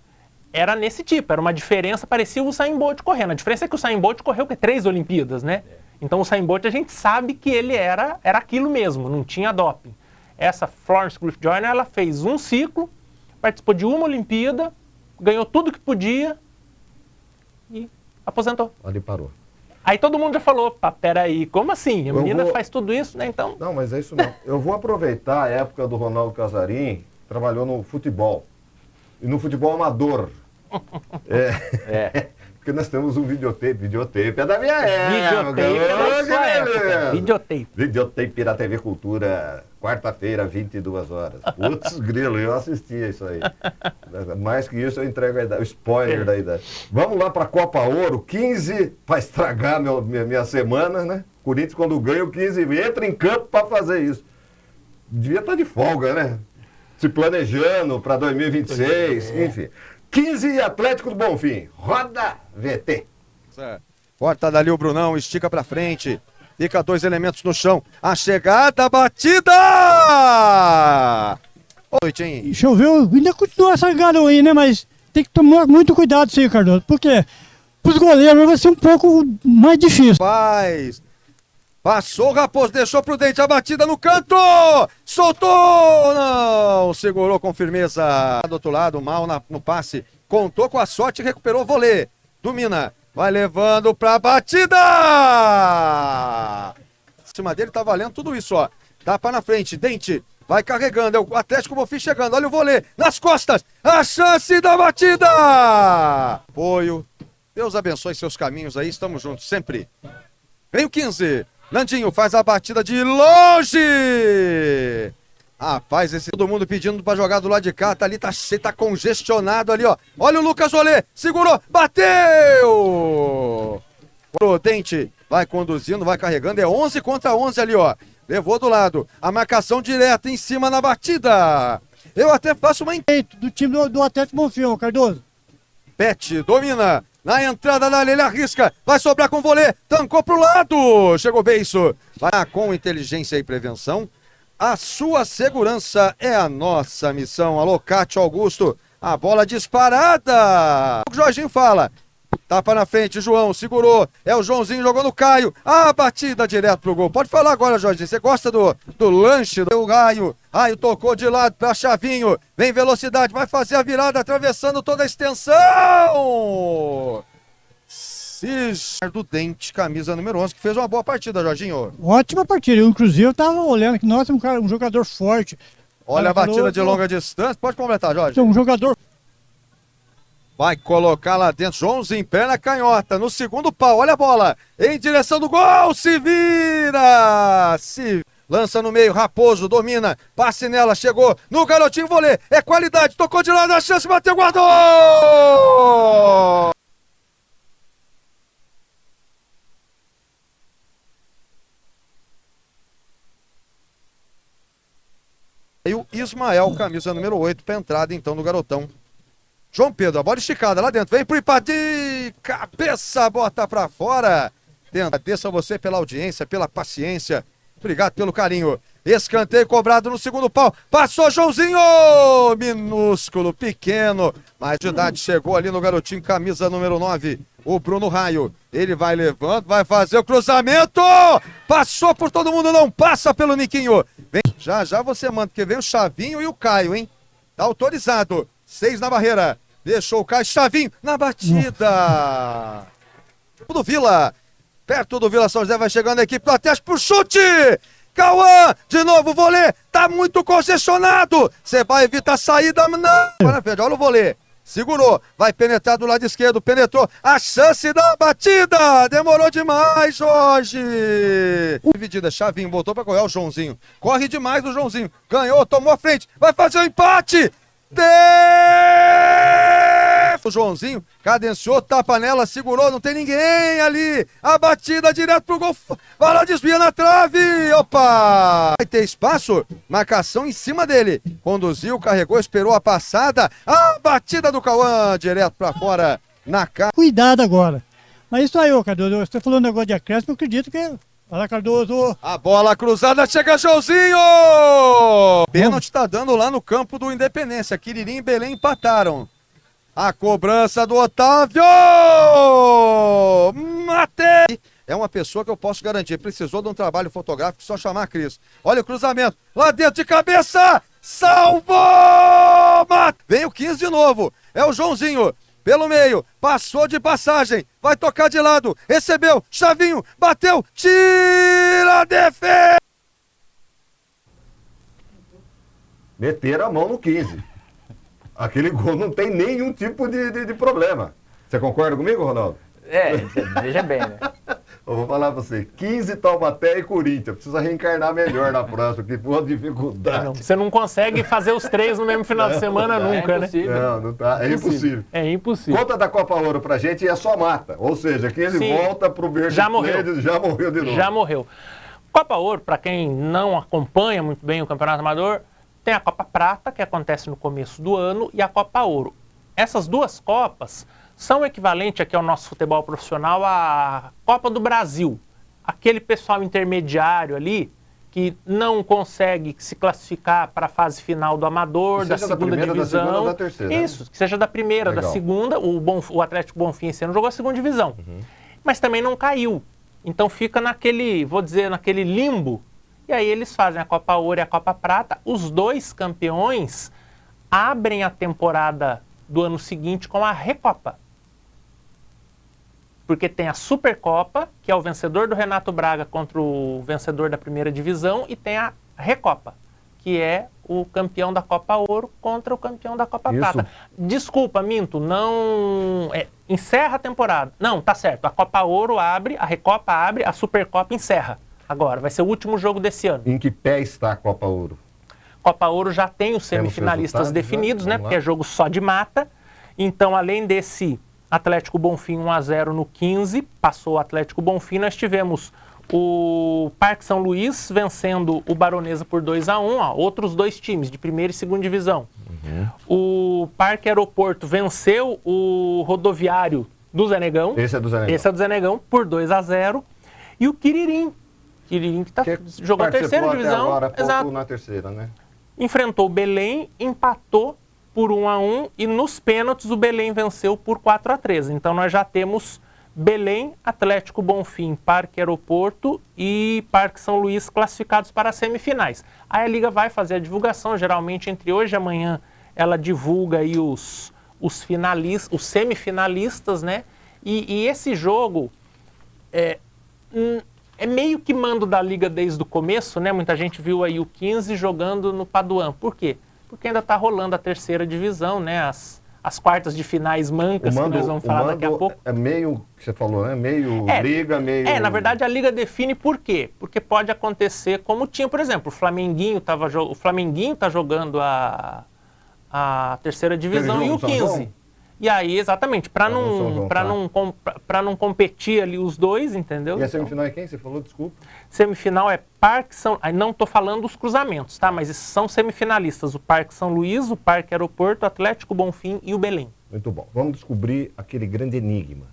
era nesse tipo, era uma diferença, parecia o Usain Bolt correndo. A diferença é que o Usain Bolt correu 3 Olimpíadas, né? Então o Usain Bolt a gente sabe que ele era aquilo mesmo, não tinha doping. Essa Florence Griffith Joyner, ela fez um ciclo, participou de uma Olimpíada, ganhou tudo que podia e aposentou. Ali parou. Aí todo mundo já falou, pá, peraí, como assim? A menina faz tudo isso, né? Então... Não, mas é isso não. Eu vou aproveitar a época do Ronaldo Casarim, trabalhou no futebol. E no futebol amador. Porque nós temos um videotape é da minha época. Videotape é da sua época. Videotape. Videotape da TV Cultura, quarta-feira, 22 horas. Putz, grilo, eu assistia isso aí. Mais que isso, eu entrego o spoiler da idade. Vamos lá para a Copa Ouro, 15, para estragar minha semana, né? Corinthians, quando ganha o 15, entra em campo para fazer isso. Devia estar de folga, né? Se planejando para 2026, enfim. 15 e Atlético do Bonfim. Roda VT. Corta dali o Brunão, estica pra frente. Fica 2 elementos no chão. A chegada, a batida! Boa noite, hein? Choveu, ainda continua essa garoa aí, né? Mas tem que tomar muito cuidado, sim, Cardoso. Porque pros goleiros vai ser um pouco mais difícil. Faz. Passou o Raposo, deixou prudente a batida no canto! Soltou! Não! Segurou com firmeza. Do outro lado, mal no passe. Contou com a sorte e recuperou o vôlei. Domina. Vai levando pra batida! Em cima dele tá valendo tudo isso, ó. Tapa na frente, Dente. Vai carregando, é o Atlético Bonfim chegando. Olha o vôlei nas costas. A chance da batida! Apoio. Deus abençoe seus caminhos aí. Estamos juntos sempre. Vem o 15. Nandinho faz a batida de longe. Rapaz, todo mundo pedindo pra jogar do lado de cá. Tá ali, tá congestionado ali, ó. Olha o Lucas Olê. Segurou. Bateu. O Dente vai conduzindo, vai carregando. É 11 contra 11 ali, ó. Levou do lado. A marcação direta em cima na batida. Eu até faço uma Do time do Atlético Bonfim, Cardoso. Pet domina. Na entrada da área, ele arrisca, vai sobrar com o vôlei, tancou pro lado, chegou Beiço, vai com inteligência e prevenção, a sua segurança é a nossa missão. Alô, Cátio Augusto, a bola disparada, o Jorginho fala, tapa na frente, João, segurou, é o Joãozinho jogou no Caio, a batida direto pro gol, pode falar agora, Jorginho, você gosta do lanche do Raio tocou de lado pra Chavinho, vem velocidade, vai fazer a virada, atravessando toda a extensão, do Dente, camisa número 11, que fez uma boa partida, Jorginho. Ótima partida, inclusive eu tava olhando que nós temos um jogador forte. Olha a batida de longa distância, pode completar, Jorge. Um jogador. Vai colocar lá dentro, Joãozinho, perna canhota, no segundo pau, olha a bola, em direção do gol, se vira, lança no meio, Raposo, domina, passe nela, chegou no garotinho, vôlei, é qualidade, tocou de lado, a chance, bateu, guardou! E o Ismael, camisa número 8, para entrada então do garotão. João Pedro, a bola esticada lá dentro, vem pro empate, de cabeça, bota pra fora. Agradeço a você pela audiência, pela paciência, obrigado pelo carinho. Escanteio cobrado no segundo pau, passou Joãozinho, minúsculo, pequeno, mas de idade chegou ali no garotinho, camisa número 9, o Bruno Raio. Ele vai levando, vai fazer o cruzamento, passou por todo mundo, não passa pelo Niquinho. Vem, já você manda, porque vem o Chavinho e o Caio, hein? Tá autorizado, 6 na barreira, deixou o Caio, Chavinho na batida. Do Vila, perto do Vila São José, vai chegando a equipe do Atlético pro chute. Cauã, de novo, vôlei, tá muito congestionado, você vai evitar a saída, não, olha o vôlei, segurou, vai penetrar do lado esquerdo, penetrou, a chance da batida, demorou demais, Jorge. Dividida, Chavinho, botou pra correr, o Joãozinho, corre demais o Joãozinho, ganhou, tomou a frente, vai fazer o empate, o Joãozinho cadenciou, tapa nela, segurou, não tem ninguém ali. A batida direto pro gol. Vai lá, desvia na trave. Opa! Vai ter espaço, marcação em cima dele. Conduziu, carregou, esperou a passada. A batida do Cauã, direto pra fora na cara. Cuidado agora. Mas isso aí, ô Cardoso, você falou um negócio de acréscimo, eu acredito que... Olha lá, Cardoso. A bola cruzada, chega Joãozinho! Pênalti tá dando lá no campo do Independência. Quiririm e Belém empataram. A cobrança do Otávio! Matei! É uma pessoa que eu posso garantir. Precisou de um trabalho fotográfico, só chamar a Cris. Olha o cruzamento. Lá dentro de cabeça! Salvou! Vem o 15 de novo. É o Joãozinho. Pelo meio. Passou de passagem. Vai tocar de lado. Recebeu. Chavinho. Bateu. Tira a defesa! Meteram a mão no 15. Aquele gol não tem nenhum tipo de problema. Você concorda comigo, Ronaldo? Veja bem, né? Eu vou falar pra você, 15 Taubaté e Corinthians. Precisa reencarnar melhor na próxima, que foi uma dificuldade. Você não consegue fazer os 3 no mesmo final de semana nunca, né? Não tá. É impossível. É impossível. Conta da Copa Ouro pra gente e é só mata. Ou seja, que ele Sim. volta pro Verde Já morreu. Play, já morreu de novo. Já morreu. Copa Ouro, para quem não acompanha muito bem o Campeonato Amador, tem a Copa Prata, que acontece no começo do ano, e a Copa Ouro. Essas duas Copas são equivalentes aqui ao nosso futebol profissional à Copa do Brasil. Aquele pessoal intermediário ali que não consegue se classificar para a fase final do Amador, da segunda divisão. Da segunda ou da terceira. Isso, que seja da primeira, Legal. da segunda. O Atlético Bonfim esse ano jogou a segunda divisão. Mas também não caiu. Então fica naquele, vou dizer, naquele limbo. E aí eles fazem a Copa Ouro e a Copa Prata. Os dois campeões abrem a temporada do ano seguinte com a Recopa. Porque tem a Supercopa, que é o vencedor do Renato Braga contra o vencedor da primeira divisão, e tem a Recopa, que é o campeão da Copa Ouro contra o campeão da Copa Prata. Desculpa, minto, não... encerra a temporada. Não, tá certo. A Copa Ouro abre, a Recopa abre, a Supercopa encerra. Agora, vai ser o último jogo desse ano. Em que pé está a Copa Ouro? Copa Ouro já tem os semifinalistas definidos, né? Porque é jogo só de mata. Então, além desse Atlético Bonfim 1-0 no 15, passou o Atlético Bonfim, nós tivemos o Parque São Luís vencendo o Baronesa por 2-1, outros dois times de primeira e segunda divisão. O Parque Aeroporto venceu o Rodoviário do Zé Negão. Esse é do Zé Negão. Esse é do Zé Negão, por 2-0. E o Quiririm que jogou a terceira divisão. Agora, pouco na terceira, né? Enfrentou o Belém, empatou por 1-1 e nos pênaltis o Belém venceu por 4-3. Então nós já temos Belém, Atlético Bonfim, Parque Aeroporto e Parque São Luís classificados para as semifinais. Aí a Liga vai fazer a divulgação, geralmente entre hoje e amanhã ela divulga aí os semifinalistas, né? E esse jogo é meio que mando da Liga desde o começo, né? Muita gente viu aí o 15 jogando no Paduan. Por quê? Porque ainda está rolando a terceira divisão, né? As quartas de finais mancas, que nós vamos falar daqui a pouco. É meio, que você falou, né? Meio Liga, meio... Na verdade a Liga define por quê? Porque pode acontecer como tinha, por exemplo, o Flamenguinho tá jogando a terceira divisão e o 15. E aí, exatamente, para São João, não competir ali os dois, entendeu? E a semifinal é quem? Você falou, desculpa. Semifinal é Parque São... Aí não estou falando dos cruzamentos, tá? Mas esses são semifinalistas. O Parque São Luís, o Parque Aeroporto, o Atlético Bonfim e o Belém. Muito bom. Vamos descobrir aquele grande enigma.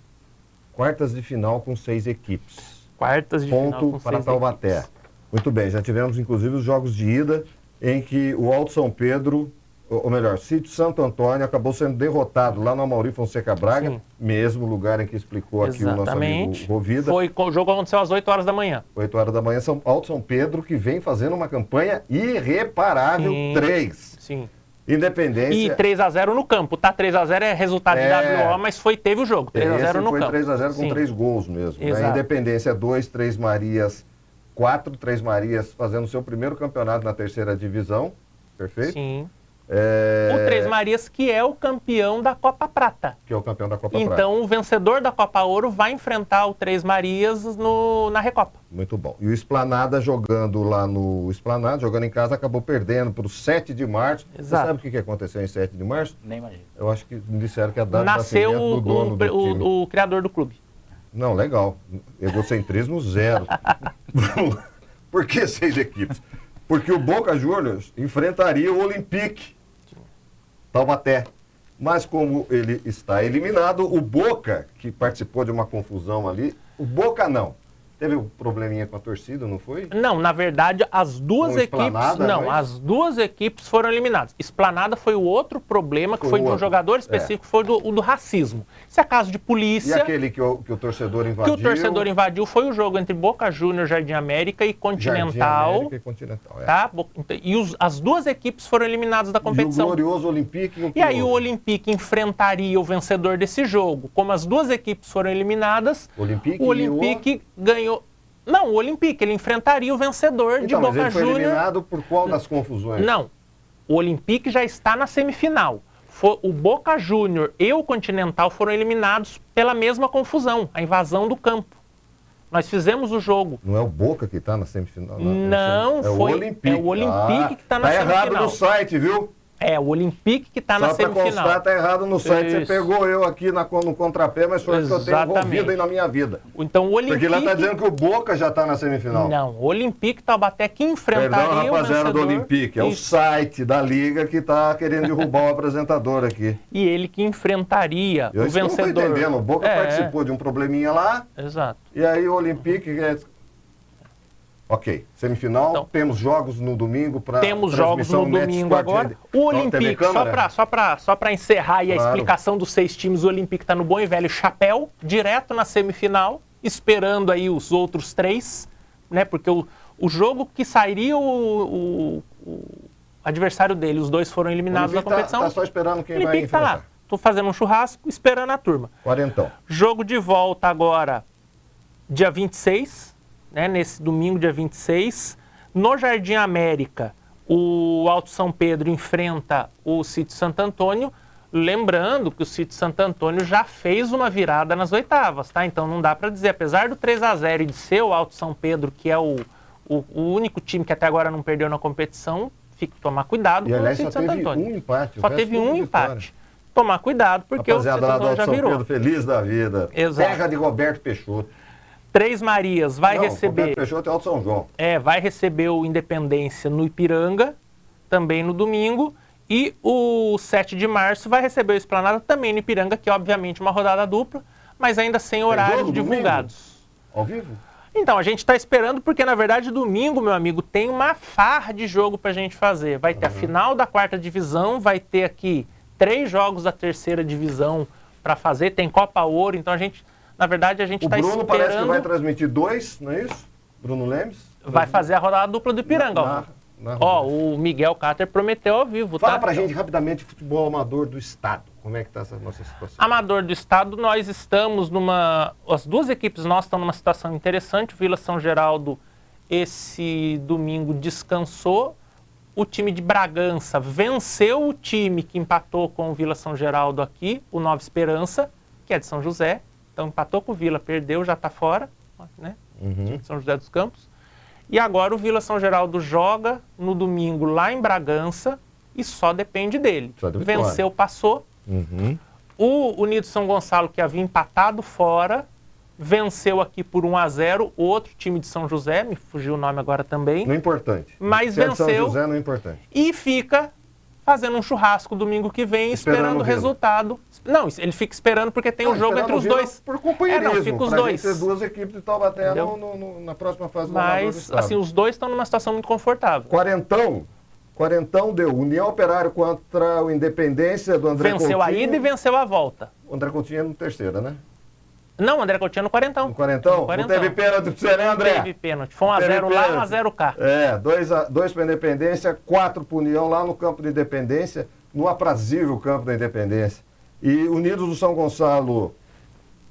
Quartas de final com 6 equipes. Quartas de final Ponto com para 6 Taubaté. equipes. Muito bem, já tivemos inclusive os jogos de ida em que o Alto São Pedro, ou melhor, Sítio Santo Antônio acabou sendo derrotado lá no Amaury Fonseca Braga, Sim. mesmo lugar em que explicou aqui o nosso amigo Rovida. O jogo aconteceu às 8 horas da manhã. 8 horas da manhã, Alto São Pedro, que vem fazendo uma campanha irreparável, Sim. 3. Sim. Independência. E 3x0 no campo, tá? 3x0 é resultado de WO, mas teve o jogo. 3x0 no foi campo. 3x0 com Sim. 3 gols mesmo. Né? Exato. Independência 2, 3 Marias 4, 3 Marias fazendo seu primeiro campeonato na terceira divisão. Perfeito? Sim. É, O Três Marias, que é o campeão da Copa Prata. que é o campeão da Copa Prata. Então, o vencedor da Copa Ouro vai enfrentar o Três Marias na Recopa. Muito bom. E o Esplanada jogando lá no Esplanada, jogando em casa, acabou perdendo para o 7 de março. Exato. Você sabe o que aconteceu em 7 de março? Nem imagino. Eu acho que me disseram que é a data Nasceu de nascimento do dono do time. o criador do clube. Não, legal. Egocentrismo zero. Vamos lá. Por que 6 equipes? Porque o Boca Juniors enfrentaria o Olympique Taubaté. Mas como ele está eliminado, o Boca, que participou de uma confusão ali, o Boca não. Teve um probleminha com a torcida, não foi? Não, na verdade, as duas Com equipes. Esplanada, Não, mas- as duas equipes foram eliminadas. Esplanada foi o outro problema, que Foi foi o de um outro. jogador específico, foi o do racismo. Isso é caso de E polícia. aquele que o torcedor Que invadiu? o torcedor invadiu foi o jogo entre Boca Juniors, Jardim América e Jardim Continental. América e Continental, é. Tá? As duas equipes foram eliminadas da E o competição. glorioso Olympique E aí o Olympique enfrentaria o vencedor desse jogo. Como as duas equipes foram eliminadas, Olympique o Olympique ganhou. Não, o Olympique, ele enfrentaria o vencedor de Então, mas Boca ele foi Juniors. eliminado por qual das confusões? Não, o Olympique já está na semifinal. O Boca Juniors e o Continental foram eliminados pela mesma confusão, a invasão do campo. Nós fizemos o jogo. Não é o Boca que está na semifinal? Não, é foi- o Olympique. é o Olympique que tá na Tá errado semifinal. no site, viu? É, o Olympique que está na Só para semifinal. constar, tá errado no site. Você Isso. pegou eu aqui no contrapé, mas foi o que eu tenho Exatamente. envolvido aí na minha vida. Então o Olympique... Porque lá tá dizendo que o Boca já está na semifinal. Não, o Olympique Taubaté que enfrentaria Perdão, o rapaziada vencedor. do Olympique. É o Isso. site da liga que está querendo derrubar o apresentador aqui. E ele que enfrentaria Eu o isso que eu não tô vencedor. entendendo. O Boca É, participou de um probleminha lá, Exato. e aí o Olympique... Ok, semifinal, Então, temos jogos no domingo para Temos jogos no domingo agora. O Olympique, só para encerrar aí a Claro. explicação dos 6 times, o Olympique está no bom e velho chapéu, direto na semifinal, esperando aí os outros 3, né? Porque o jogo que sairia o adversário dele, os 2 foram eliminados da competição. Tá só esperando quem o vai Olympique está enfrentar. lá. Estou fazendo um churrasco, esperando a turma. Quarentão. Jogo de volta agora, dia 26, né, nesse domingo, dia 26. No Jardim América, o Alto São Pedro enfrenta o Sítio Santo Antônio. Lembrando que o Sítio Santo Antônio já fez uma virada nas oitavas, tá? Então não dá para dizer, apesar do 3x0 e de ser o Alto São Pedro, que é o único time que até agora não perdeu na competição, fique tomar cuidado E com o aliás, Sítio só Santo teve Antônio. um empate. o Só resto teve tudo um vitória. empate. Tomar cuidado, porque Rapaziada o Sítio lá Santo do Antônio já Alto São virou. Pedro, feliz da vida. Exato. Terra de Roberto Peixoto. Três Marias vai Não, receber. Roberto Peixoto é Alto São João. Vai receber o Independência no Ipiranga, também no domingo. E o 7 de março vai receber o Esplanada também no Ipiranga, que é obviamente uma rodada dupla, mas ainda sem horários jogo divulgados. Ao vivo? Então, a gente está esperando, porque na verdade domingo, meu amigo, tem uma farra de jogo pra gente fazer. Vai ter a final da 4ª divisão, vai ter aqui 3 jogos da 3ª divisão para fazer, tem Copa Ouro, então na verdade a gente O está Bruno parece que vai esperando. transmitir 2, não é isso? Bruno Lemes? Vai fazer a rodada dupla do Ipiranga, ó. Ó, o Miguel Cáter prometeu ao vivo, Fala tá? pra gente rapidamente futebol amador do estado. Como é que tá essa nossa situação? Amador do estado, nós estamos as 2 equipes nossas estão numa situação interessante. O Vila São Geraldo, esse domingo, descansou. O time de Bragança venceu o time que empatou com o Vila São Geraldo aqui, o Nova Esperança, que é de São José. Então empatou com o Vila, perdeu, já está fora, né? Time de São José dos Campos. E agora o Vila São Geraldo joga no domingo lá em Bragança e só depende dele. Só da vitória. Venceu, passou. O Unido São Gonçalo, que havia empatado fora, venceu aqui por 1-0, outro time de São José, me fugiu o nome agora também, Não é importante. Mas Se é de São venceu. José não é importante. e fica fazendo um churrasco domingo que vem, esperando Esperando o o Vila. resultado. Não, ele fica esperando porque tem um jogo Esperando entre os o Vila dois. Por companheirismo. não, fica os pra dois. gente ter duas equipes de Taubaté Entendeu? na próxima fase do Amador do Mas, Estado. assim, os dois estão numa situação muito confortável. Quarentão deu União Operário contra o Independência do André Venceu Coutinho. a ida e venceu a volta. O André Coutinho é no terceira, né? Não, o André Coutinho no quarentão. No quarentão? No quarentão. Não teve pênalti pra você, né, André? Teve pênalti. Foi 1-0 Teve lá, pênalti. 1-0 cá. É, 2 para Independência, 4 para União lá no campo da Independência, no aprazível campo da Independência. E Unidos do São Gonçalo,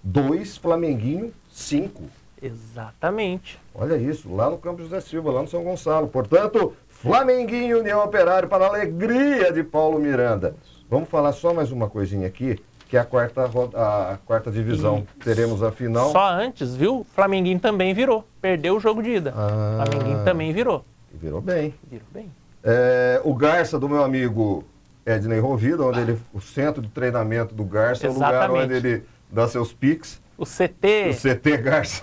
2, Flamenguinho, 5. Exatamente. Olha isso, lá no Campo José Silva, lá no São Gonçalo. Portanto, Flamenguinho e União Operário para a alegria de Paulo Miranda. Vamos falar só mais uma coisinha aqui, que é a quarta divisão. Teremos a final. Só antes, viu? Flamenguinho também virou. Perdeu o jogo de ida. Ah. Flamenguinho também virou. Virou bem. Virou bem. O Garça, do meu amigo Ednei Rovida, o centro de treinamento do Garça, é o lugar Exatamente. onde ele dá seus piques. O CT, O CT Garça.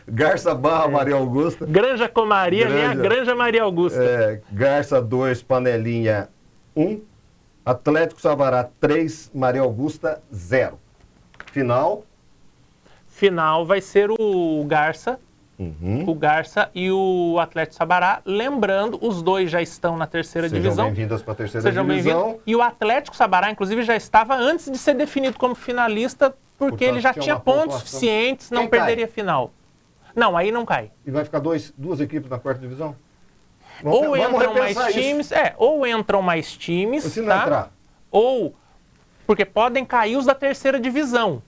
Garça barra Maria Augusta. Granja Comaria, nem a Granja. Granja Maria Augusta. Garça 2, Panelinha 1. Atlético Sabará 3, Maria Augusta 0. Final. Final vai ser o Garça, Uhum. o Garça e o Atlético Sabará. Lembrando, os dois já estão na terceira Sejam divisão. bem-vindas para a terceira Sejam divisão. bem-vindos. E o Atlético Sabará, inclusive, já estava antes de ser definido como finalista, porque Portanto, ele já tinha tinha uma pontos pontuação. suficientes, não Quem cai? perderia final. Não, aí não cai. E vai ficar duas equipes na quarta divisão? Ou entram mais repensar isso. times, ou entram mais times, E se não tá? entrar? Ou, porque podem cair os da terceira divisão.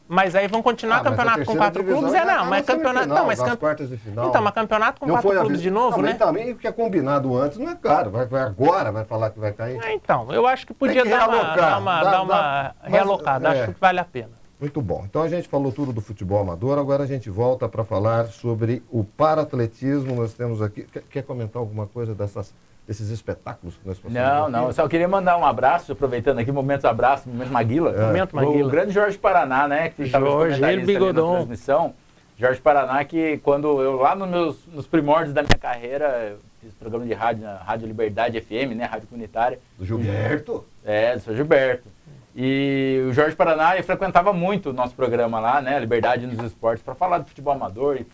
Mas aí vão continuar Mas a campeonato com terceira 4 divisão clubes. já tá Não, na mas campeonato. semifinal, Não, mas nas quartas de final. Então, mas campeonato com 4 clubes de novo, né? Também o que é combinado antes não é caro. Vai agora, vai falar que vai cair. Então, eu acho que podia que dar realocar. uma Mas, realocada. é. Acho que vale a pena. Muito bom. Então a gente falou tudo do futebol amador, agora a gente volta para falar sobre o paratletismo. Nós temos aqui. Quer comentar alguma coisa desses espetáculos que nós passamos Não, aqui? não. Eu só queria mandar um abraço, aproveitando aqui, momento abraço, momento Maguila. Momento Maguila. O grande Jorge Paraná, né? Que estava Jorge, comentarista ele ali na bigodão. transmissão. Jorge Paraná, que quando eu, lá nos primórdios da minha carreira, eu fiz programa de rádio na Rádio Liberdade FM, né? Rádio comunitária. Do Gilberto. Do seu Gilberto. E o Jorge Paraná ele frequentava muito o nosso programa lá, né? Liberdade nos Esportes, para falar de futebol amador. E,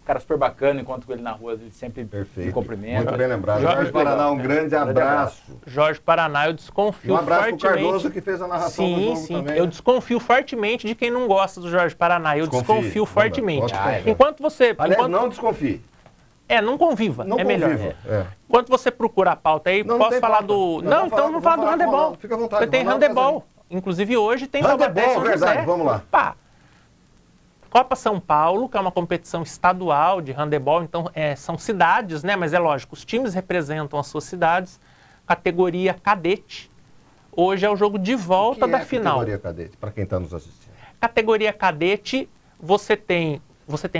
cara super bacana, enquanto ele na rua, ele sempre me cumprimenta. Muito bem lembrado. Jorge Jorge Paraná, legal, um né? grande abraço. Jorge Paraná, eu desconfio Um abraço pro fortemente. Cardoso que fez a narração do Sim, jogo sim. também. Eu né? desconfio fortemente de quem não gosta do Jorge Paraná. Eu Desconfie. desconfio Não, fortemente. pode confiar. Enquanto você. Aliás, não desconfie. Não conviva. Não é melhor. conviva. É. Enquanto você procura a pauta aí, Não posso tem falar pauta. do. Não, Não, vamos então falar- vamos falar do vamos falar com o handebol. Ronaldo. Fica à vontade, Você tem Ronaldo, handebol. Inclusive hoje tem Taubaté e Handebol, São verdade, José. vamos lá. Pá. Copa São Paulo, que é uma competição estadual de handebol, então são cidades, né? Mas é lógico, os times representam as suas cidades. Categoria cadete. Hoje é o jogo de volta O que da é a final. categoria cadete, para quem está nos assistindo? Categoria cadete, você tem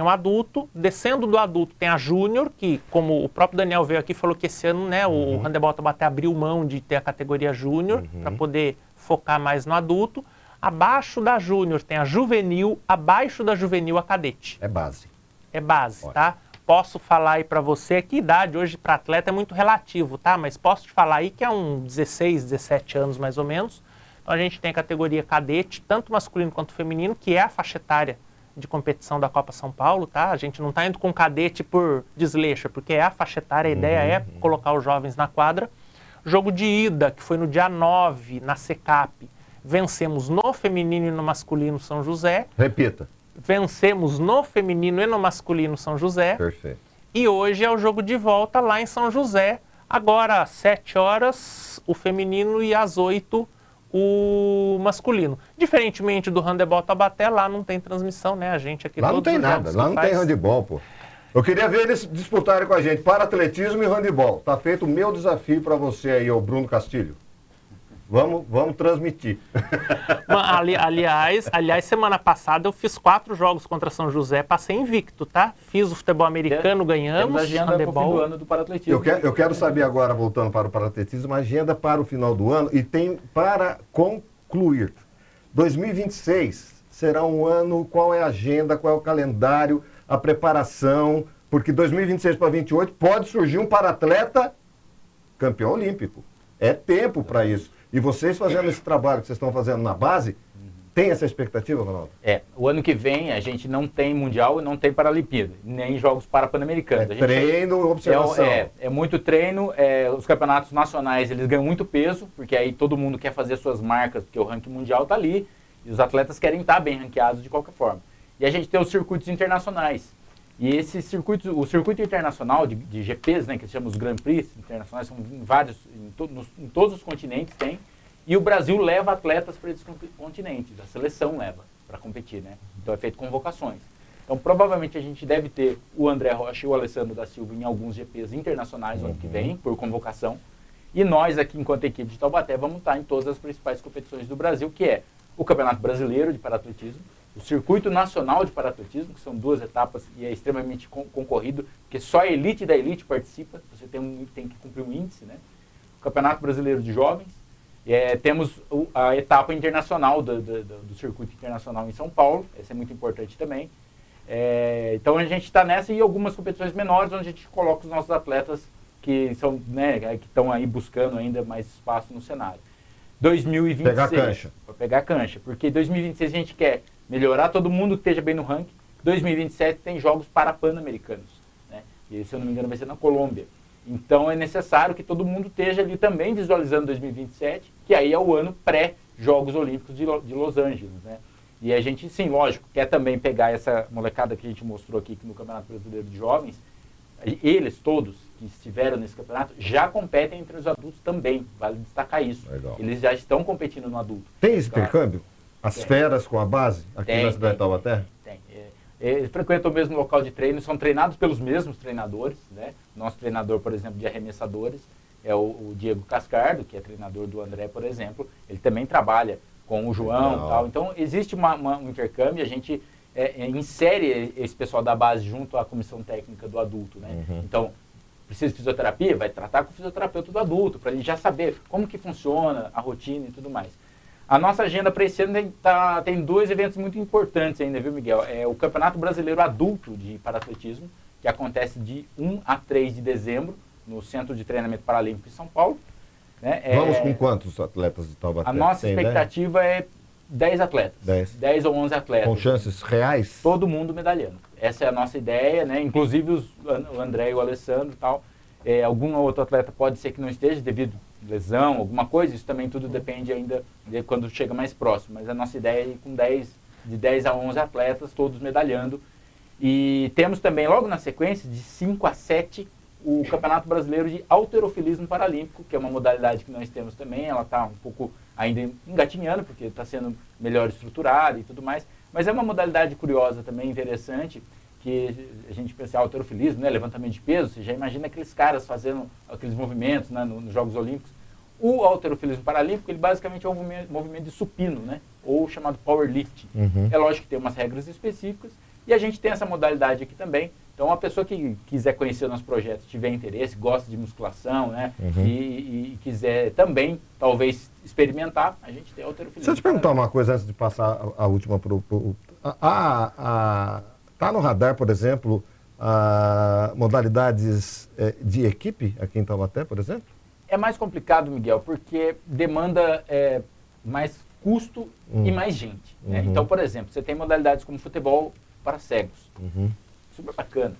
o adulto, descendo do adulto tem a júnior, que como o próprio Daniel veio aqui falou que esse ano, né, o Handebol Taubaté abriu mão de ter a categoria júnior para poder focar mais no adulto. Abaixo da júnior tem a juvenil, abaixo da juvenil a cadete. É base. É base, Olha. tá? Posso falar aí para você que idade hoje para atleta é muito relativo, tá? Mas posso te falar aí que é uns 16, 17 anos mais ou menos. Então a gente tem a categoria cadete, tanto masculino quanto feminino, que é a faixa etária de competição da Copa São Paulo, tá? A gente não tá indo com cadete por desleixo, porque é a faixa etária, a ideia é colocar os jovens na quadra. Jogo de ida, que foi no dia 9, na Secap, vencemos no feminino e no masculino São José. Repita. Vencemos no feminino e no masculino São José. Perfeito. E hoje é o jogo de volta lá em São José. Agora, às 7 horas, o feminino e às 8, o masculino. Diferentemente do Handebol Taubaté, lá não tem transmissão, né? A gente aqui Lá não todos tem os nada, jogos lá que não faz. tem handebol, pô. Eu queria ver eles disputarem com a gente para atletismo e handebol. Tá feito o meu desafio para você aí, o Bruno Castilho. Vamos transmitir. Aliás, semana passada eu fiz 4 jogos contra São José, passei invicto, tá? Fiz o futebol americano, ganhamos, Temos agenda pro fim do handebol. ano do paratletismo. Eu quero saber agora, voltando para o paratletismo, a agenda para o final do ano e tem para com concluir. 2026 será um ano, qual é a agenda, qual é o calendário, a preparação, porque 2026 para 2028 pode surgir um paratleta campeão olímpico. É tempo para isso. E vocês fazendo esse trabalho que vocês estão fazendo na base, tem essa expectativa, Ronaldo? O ano que vem a gente não tem Mundial e não tem Paralimpíada, nem Jogos Pan-Americanos. Treino, observação. É muito treino, os campeonatos nacionais eles ganham muito peso, porque aí todo mundo quer fazer suas marcas, porque o ranking mundial está ali, e os atletas querem estar bem ranqueados de qualquer forma. E a gente tem os circuitos internacionais. E esse circuito, o circuito internacional de GPs, né, que se chama os Grand Prix internacionais, são vários, em todos os continentes tem, e o Brasil leva atletas para esses continentes, a seleção leva para competir, né? Então é feito convocações. Então provavelmente a gente deve ter o André Rocha e o Alessandro da Silva em alguns GPs internacionais no ano que vem, por convocação. E nós aqui, enquanto equipe de Taubaté, vamos estar em todas as principais competições do Brasil, que é o Campeonato Brasileiro de Paratletismo, o Circuito Nacional de Paratletismo, que são 2 etapas e é extremamente concorrido, porque só a elite da elite participa, você tem que cumprir um índice, né? O Campeonato Brasileiro de Jovens, temos a etapa internacional do Circuito Internacional em São Paulo, essa é muito importante também. Então a gente está nessa e algumas competições menores, onde a gente coloca os nossos atletas que são, né, que estão aí buscando ainda mais espaço no cenário. 2026. Pegar a cancha. Para pegar a cancha, porque 2026 a gente quer melhorar todo mundo que esteja bem no ranking. 2027 tem Jogos Pan-Americanos, né? E se eu não me engano vai ser na Colômbia. Então é necessário que todo mundo esteja ali também visualizando 2027, que aí é o ano pré-Jogos Olímpicos de Los Angeles, né? E a gente, sim, lógico, quer também pegar essa molecada que a gente mostrou aqui no Campeonato Brasileiro de Jovens. Eles todos que estiveram nesse campeonato já competem entre os adultos também, vale destacar isso. Legal. Eles já estão competindo no adulto. Tem esse intercâmbio? As feras com a base aqui na cidade de Taubaté? Tem. Eles frequentam o mesmo local de treino, são treinados pelos mesmos treinadores, né? Nosso treinador, por exemplo, de arremessadores é o Diego Cascardo, que é treinador do André, por exemplo. Ele também trabalha com o João e tal. Então, existe um intercâmbio, a gente insere esse pessoal da base junto à comissão técnica do adulto, né? Então, precisa de fisioterapia? Vai tratar com o fisioterapeuta do adulto, para ele já saber como que funciona a rotina e tudo mais. A nossa agenda para esse ano tem 2 eventos muito importantes ainda, viu, Miguel? É o Campeonato Brasileiro Adulto de Paratletismo, que acontece de 1 a 3 de dezembro, no Centro de Treinamento Paralímpico em São Paulo. Né? Vamos com quantos atletas de Taubaté? A nossa expectativa é 10 atletas. 10 ou 11 atletas. Com chances reais? Todo mundo medalhando. Essa é a nossa ideia, né? Inclusive o André e o Alessandro e tal. Algum outro atleta pode ser que não esteja devido a lesão, alguma coisa. Isso também tudo depende ainda de quando chega mais próximo. Mas a nossa ideia é ir com de 10 a 11 atletas, todos medalhando. E temos também, logo na sequência, de 5 a 7, o Campeonato Brasileiro de Halterofilismo Paralímpico, que é uma modalidade que nós temos também. Ela está um pouco ainda engatinhando, porque está sendo melhor estruturada e tudo mais. Mas é uma modalidade curiosa também, interessante, que a gente pensa em halterofilismo, né, levantamento de peso. Você já imagina aqueles caras fazendo aqueles movimentos, né, nos Jogos Olímpicos. O halterofilismo paralímpico, ele basicamente é um movimento de supino, né, ou chamado powerlifting. É lógico que tem umas regras específicas, e a gente tem essa modalidade aqui também. Então, a pessoa que quiser conhecer o nosso projeto, tiver interesse, gosta de musculação, né, e quiser também, talvez, experimentar, a gente tem halterofilismo. Deixa eu te perguntar uma coisa antes de passar a última para o... Está no radar, por exemplo, modalidades de equipe aqui em Taubaté, por exemplo? É mais complicado, Miguel, porque demanda mais custo e mais gente. Né? Então, por exemplo, você tem modalidades como futebol para cegos. Super bacana.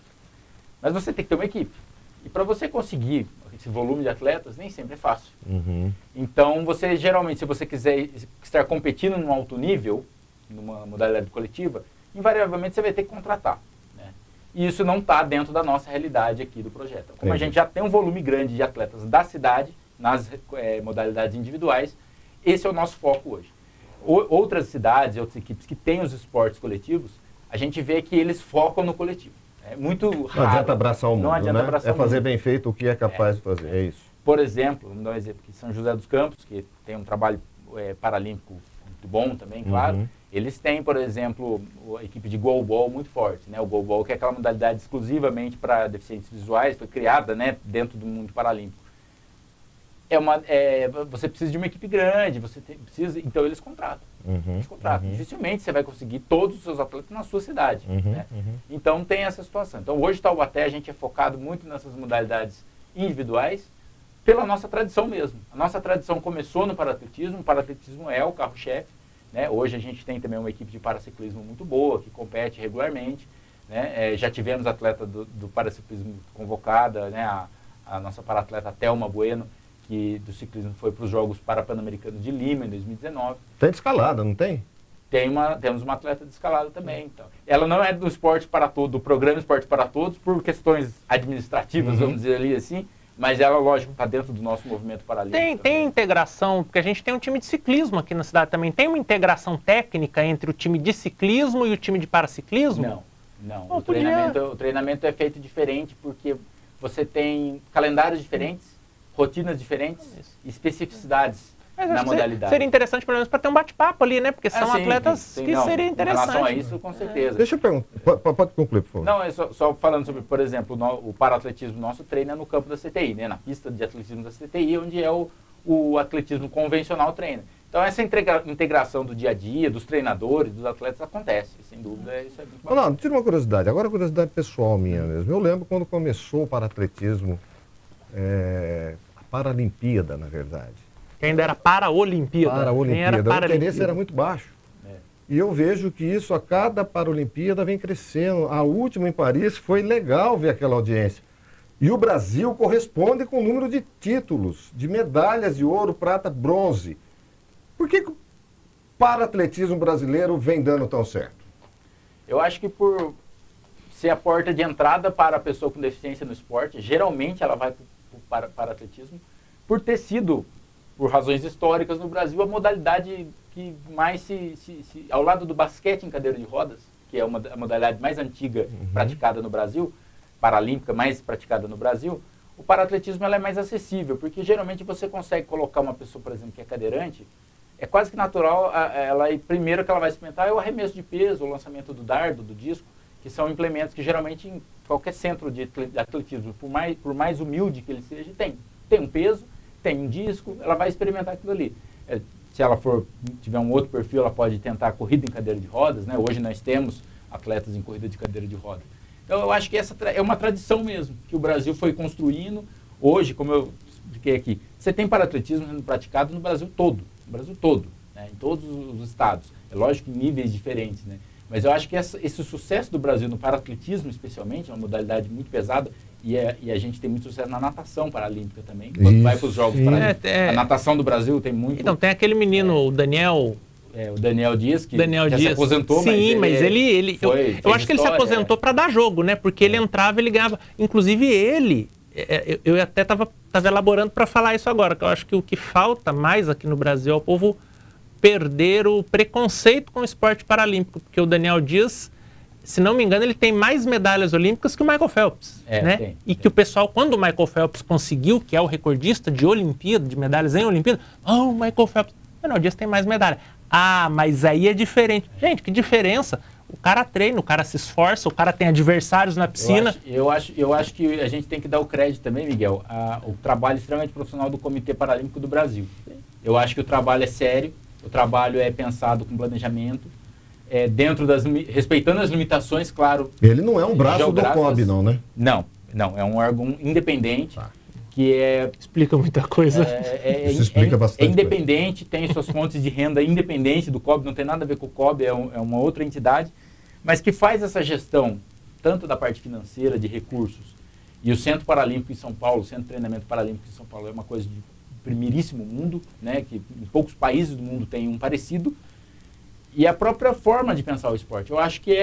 Mas você tem que ter uma equipe. E para você conseguir esse volume de atletas, nem sempre é fácil. Então, você geralmente, se você quiser estar competindo num alto nível, numa modalidade coletiva, invariavelmente você vai ter que contratar. Né? E isso não está dentro da nossa realidade aqui do projeto. Como a gente já tem um volume grande de atletas da cidade, nas modalidades individuais, esse é o nosso foco hoje. Outras cidades, outras equipes que têm os esportes coletivos, a gente vê que eles focam no coletivo. É muito raro. Não adianta abraçar o mundo, não adianta abraçar é fazer bem feito o que é capaz de fazer, é isso. Por exemplo, vamos dar um exemplo aqui, São José dos Campos, que tem um trabalho paralímpico muito bom também, claro. Eles têm, por exemplo, a equipe de goalball muito forte, né? O goalball, que é aquela modalidade exclusivamente para deficientes visuais, foi criada, né, dentro do mundo paralímpico. você precisa de uma equipe grande, precisa, então eles contratam. Eles contratam. Dificilmente você vai conseguir todos os seus atletas na sua cidade. Né? Então tem essa situação. Então hoje Taubaté a gente é focado muito nessas modalidades individuais pela nossa tradição mesmo. A nossa tradição começou no paratletismo, o paratletismo é o carro-chefe. Né? Hoje a gente tem também uma equipe de paraciclismo muito boa, que compete regularmente. Né? Já tivemos atleta do paraciclismo convocada, né? A nossa paratleta Thelma Bueno, que do ciclismo foi para os Jogos Parapan-Americanos de Lima em 2019. Tem de escalada, não tem? Temos uma atleta de escalada também. Então. Ela não é do esporte para todos, do programa Esporte para Todos, por questões administrativas, vamos dizer ali assim, mas ela, lógico, está dentro do nosso movimento paralímpico. Tem integração, porque a gente tem um time de ciclismo aqui na cidade também. Tem uma integração técnica entre o time de ciclismo e o time de paraciclismo? Não. Oh, o treinamento é feito diferente porque você tem calendários diferentes, rotinas diferentes, especificidades na modalidade. Seria interessante, pelo menos, para ter um bate-papo ali, né? Porque são sim, atletas que seria interessante. Em relação a isso, com certeza. Deixa eu perguntar, pode concluir, por favor. Não, é só falando sobre, por exemplo, o paraatletismo nosso treina no campo da CTI, né? Na pista de atletismo da CTI, onde é o atletismo convencional treina. Então essa integração do dia a dia, dos treinadores, dos atletas acontece, sem dúvida, isso é muito bacana. Não, tira uma curiosidade, agora curiosidade pessoal minha mesmo. Eu lembro quando começou o paraatletismo, a Paralimpíada, na verdade. Que ainda era para-Olimpíada. Para-Olimpíada. O interesse era muito baixo. E eu vejo que isso, a cada Paralimpíada, vem crescendo. A última em Paris foi legal ver aquela audiência. E o Brasil corresponde com o número de títulos, de medalhas de ouro, prata, bronze. Por que o para-atletismo brasileiro vem dando tão certo? Eu acho que por ser a porta de entrada para a pessoa com deficiência no esporte, geralmente ela vai para o para-atletismo, por ter sido, por razões históricas no Brasil, a modalidade que mais ao lado do basquete em cadeira de rodas, que é a modalidade mais antiga praticada no Brasil, paralímpica mais praticada no Brasil, o para-atletismo ela é mais acessível, porque geralmente você consegue colocar uma pessoa, por exemplo, que é cadeirante, é quase que natural, primeiro que ela vai experimentar é o arremesso de peso, o lançamento do dardo, do disco, que são implementos que geralmente em qualquer centro de atletismo, por mais humilde que ele seja, tem um peso, tem um disco, ela vai experimentar aquilo ali. Se ela tiver um outro perfil, ela pode tentar corrida em cadeira de rodas, né? Hoje nós temos atletas em corrida de cadeira de rodas. Então eu acho que essa é uma tradição mesmo, que o Brasil foi construindo. Hoje, como eu expliquei aqui, você tem para-atletismo sendo praticado no Brasil todo, né? Em todos os estados. É lógico, em níveis diferentes, né? Mas eu acho que esse sucesso do Brasil no para-atletismo, especialmente, é uma modalidade muito pesada, e a gente tem muito sucesso na natação paralímpica também. Quando vai para os Jogos Paralímpicos, a natação do Brasil tem muito... Então, tem aquele menino, o Daniel... o Daniel Dias, que Dias. se aposentou, sim, mas ele eu acho que ele se aposentou para dar jogo, né? Porque ele entrava e ele ganhava. Inclusive ele, eu até estava elaborando para falar isso agora, que eu acho que o que falta mais aqui no Brasil é o povo perder o preconceito com o esporte paralímpico, porque o Daniel Dias, se não me engano, ele tem mais medalhas olímpicas que o Michael Phelps, né? Que o pessoal, quando o Michael Phelps conseguiu, que é o recordista de Olimpíada, de medalhas em Olimpíada, o Michael Phelps, o Daniel Dias tem mais medalha. Mas aí é diferente. Gente, que diferença? O cara treina, o cara se esforça, o cara tem adversários na piscina. Eu acho que a gente tem que dar o crédito também, Miguel, o trabalho extremamente profissional do Comitê Paralímpico do Brasil. Eu acho que o trabalho é sério, o trabalho é pensado com planejamento, respeitando as limitações, claro. Ele não é um braço do COB, não, né? Não, é um órgão independente. Que explica muita coisa. Isso explica bastante. É independente, tem suas fontes de renda independente do COB, não tem nada a ver com o COB, é uma outra entidade, mas que faz essa gestão, tanto da parte financeira, de recursos, e o Centro Paralímpico em São Paulo, o Centro de Treinamento Paralímpico em São Paulo é uma coisa de primeiríssimo mundo, né, que em poucos países do mundo tem um parecido, e a própria forma de pensar o esporte. Eu acho que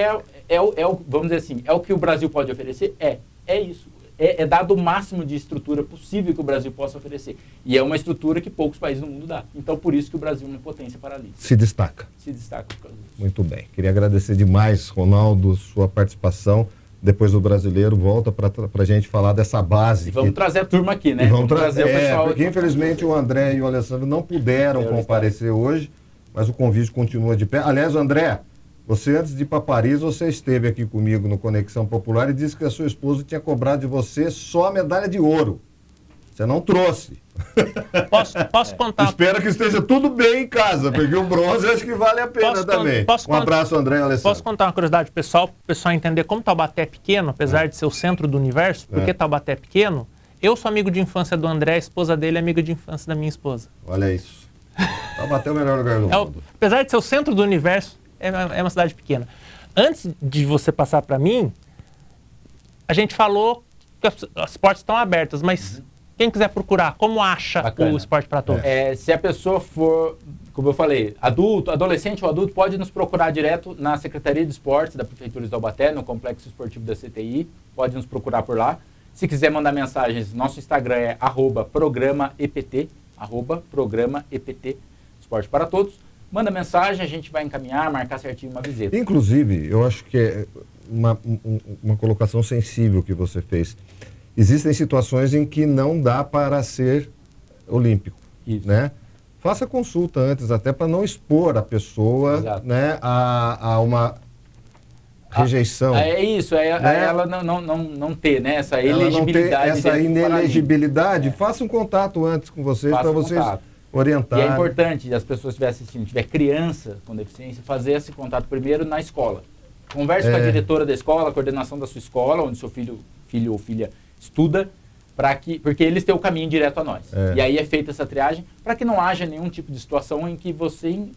vamos dizer assim, é o que o Brasil pode oferecer? É isso. É dado o máximo de estrutura possível que o Brasil possa oferecer. E é uma estrutura que poucos países do mundo dão. Então, por isso que o Brasil é uma potência paralímpica. Se destaca. Se destaca por causa disso. Muito bem. Queria agradecer demais, Ronaldo, sua participação. Depois do Brasileiro, volta para a gente falar dessa base. E vamos trazer a turma aqui, né? E vamos trazer o pessoal. Porque, infelizmente, o André e o Alessandro não puderam comparecer hoje, mas o convite continua de pé. Aliás, André, você, antes de ir para Paris, você esteve aqui comigo no Conexão Popular e disse que a sua esposa tinha cobrado de você só a medalha de ouro. Você não trouxe. Posso contar? Espero que esteja tudo bem em casa, porque o bronze acho que vale a pena também. Um abraço, André e Alessandro. Posso contar uma curiosidade pessoal, para o pessoal entender como Taubaté é pequeno, apesar de ser o centro do universo, por que Taubaté é pequeno? Eu sou amigo de infância do André, a esposa dele é amiga de infância da minha esposa. Olha isso. Taubaté é o melhor lugar do mundo. Apesar de ser o centro do universo, é uma cidade pequena. Antes de você passar para mim, a gente falou que as portas estão abertas, mas quem quiser procurar, como acha o Esporte para Todos? Se a pessoa for, como eu falei, adolescente ou adulto, pode nos procurar direto na Secretaria de Esportes da Prefeitura de Taubaté, no Complexo Esportivo da CTI, pode nos procurar por lá. Se quiser mandar mensagens, nosso Instagram é @programaEPT, @programaEPT, Esporte para Todos. Manda mensagem, a gente vai encaminhar, marcar certinho uma visita. Inclusive, eu acho que é uma colocação sensível que você fez. Existem situações em que não dá para ser olímpico, né? Faça consulta antes, até para não expor a pessoa, né, a uma rejeição. É isso, ela não ter, né, essa elegibilidade. Essa inelegibilidade, faça um contato antes com vocês, para vocês orientar. E é importante, as pessoas que estiverem assistindo, tiver criança com deficiência, fazer esse contato primeiro na escola. Converse com a diretora da escola, a coordenação da sua escola, onde seu filho ou filha estuda, porque eles têm o caminho direto a nós. E aí é feita essa triagem para que não haja nenhum tipo de situação em que você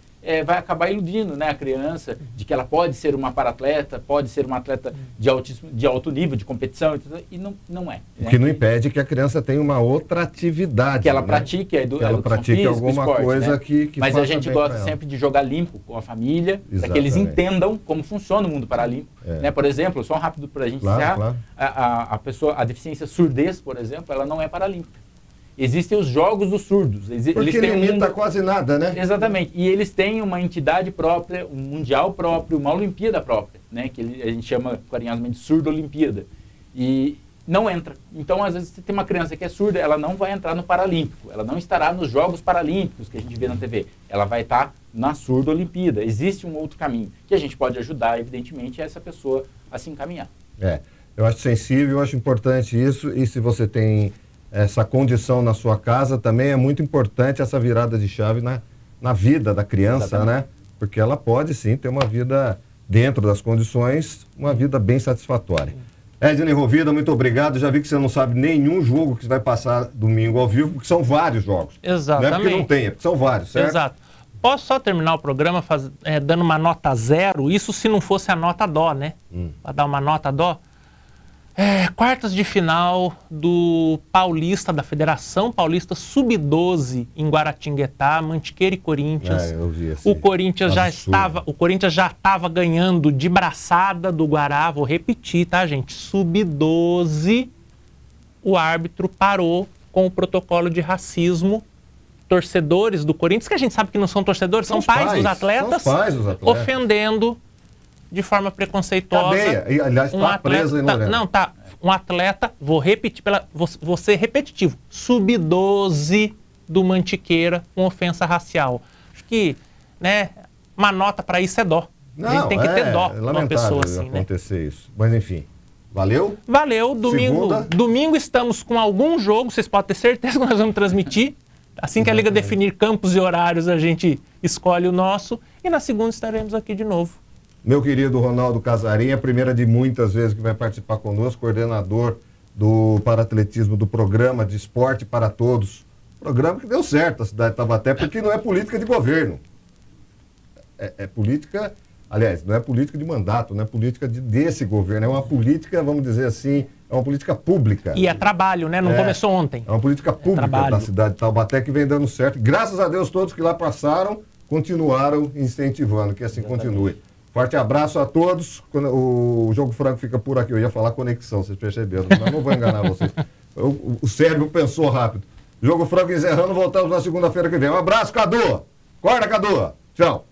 vai acabar iludindo, né, a criança de que ela pode ser uma paratleta, pode ser uma atleta de alto nível, de competição, e não é. O que não impede que a criança tenha uma outra atividade. Que ela pratique a educação ela pratique física, alguma esporte, coisa, né? que Mas a gente gosta sempre de jogar limpo com a família, para que eles entendam como funciona o mundo paralímpico. Né? Por exemplo, só um rápido para a gente encerrar, a deficiência surdez, por exemplo, ela não é paralímpica. Existem os Jogos dos Surdos. Porque eles limita quase nada, né? Exatamente. E eles têm uma entidade própria, um mundial próprio, uma Olimpíada própria, né? Que a gente chama carinhosamente de Surdo-Olimpíada. E não entra. Então, às vezes, você tem uma criança que é surda, ela não vai entrar no Paralímpico. Ela não estará nos Jogos Paralímpicos que a gente vê na TV. Ela vai estar na Surdo-Olimpíada. Existe um outro caminho que a gente pode ajudar, evidentemente, essa pessoa a se encaminhar. Eu acho sensível, eu acho importante isso. E se você tem essa condição na sua casa, também é muito importante essa virada de chave na vida da criança, né? Porque ela pode sim ter uma vida, dentro das condições, uma vida bem satisfatória. Ednei Rovida, muito obrigado. Já vi que você não sabe nenhum jogo que vai passar domingo ao vivo, porque são vários jogos. Exatamente. Não é porque não tem, é porque são vários, certo? Exato. Posso só terminar o programa dando uma nota 0? Isso se não fosse a nota dó, né? Para dar uma nota dó. Quartas de final do Paulista, da Federação Paulista Sub-12 em Guaratinguetá, Mantiqueira e Corinthians. Eu vi esse o Corinthians já estava ganhando de braçada do Guará. Vou repetir, tá, gente? Sub-12, o árbitro parou com o protocolo de racismo. Torcedores do Corinthians, que a gente sabe que não são torcedores, são pais dos atletas, ofendendo de forma preconceituosa. Cadeia. Aliás, está preso em Lorena. Não, tá. Um atleta, vou repetir, vou ser repetitivo, Sub-12 do Mantiqueira, com ofensa racial. Acho que, né, uma nota para isso é dó. A gente tem que ter dó de uma pessoa assim, né? Acontecer isso. Mas enfim, valeu? Valeu. Domingo estamos com algum jogo, vocês podem ter certeza que nós vamos transmitir. Assim que a Liga definir campos e horários, a gente escolhe o nosso. E na segunda estaremos aqui de novo. Meu querido Ronaldo Casarim, a primeira de muitas vezes que vai participar conosco, coordenador do paratletismo do Programa de Esporte para Todos. Programa que deu certo a cidade de Taubaté, porque não é política de governo. É política, aliás, não é política de mandato, não é política desse governo, é uma política, vamos dizer assim, é uma política pública. E é trabalho, né? Não começou ontem. É uma política pública da cidade de Taubaté que vem dando certo. Graças a Deus, todos que lá passaram continuaram incentivando, que assim continue. Forte abraço a todos. O Jogo Franco fica por aqui. Eu ia falar conexão, vocês perceberam, mas não vou enganar vocês. O cérebro pensou rápido. Jogo Franco encerrando, voltamos na segunda-feira que vem. Um abraço, Cadu! Acorda, Cadu! Tchau!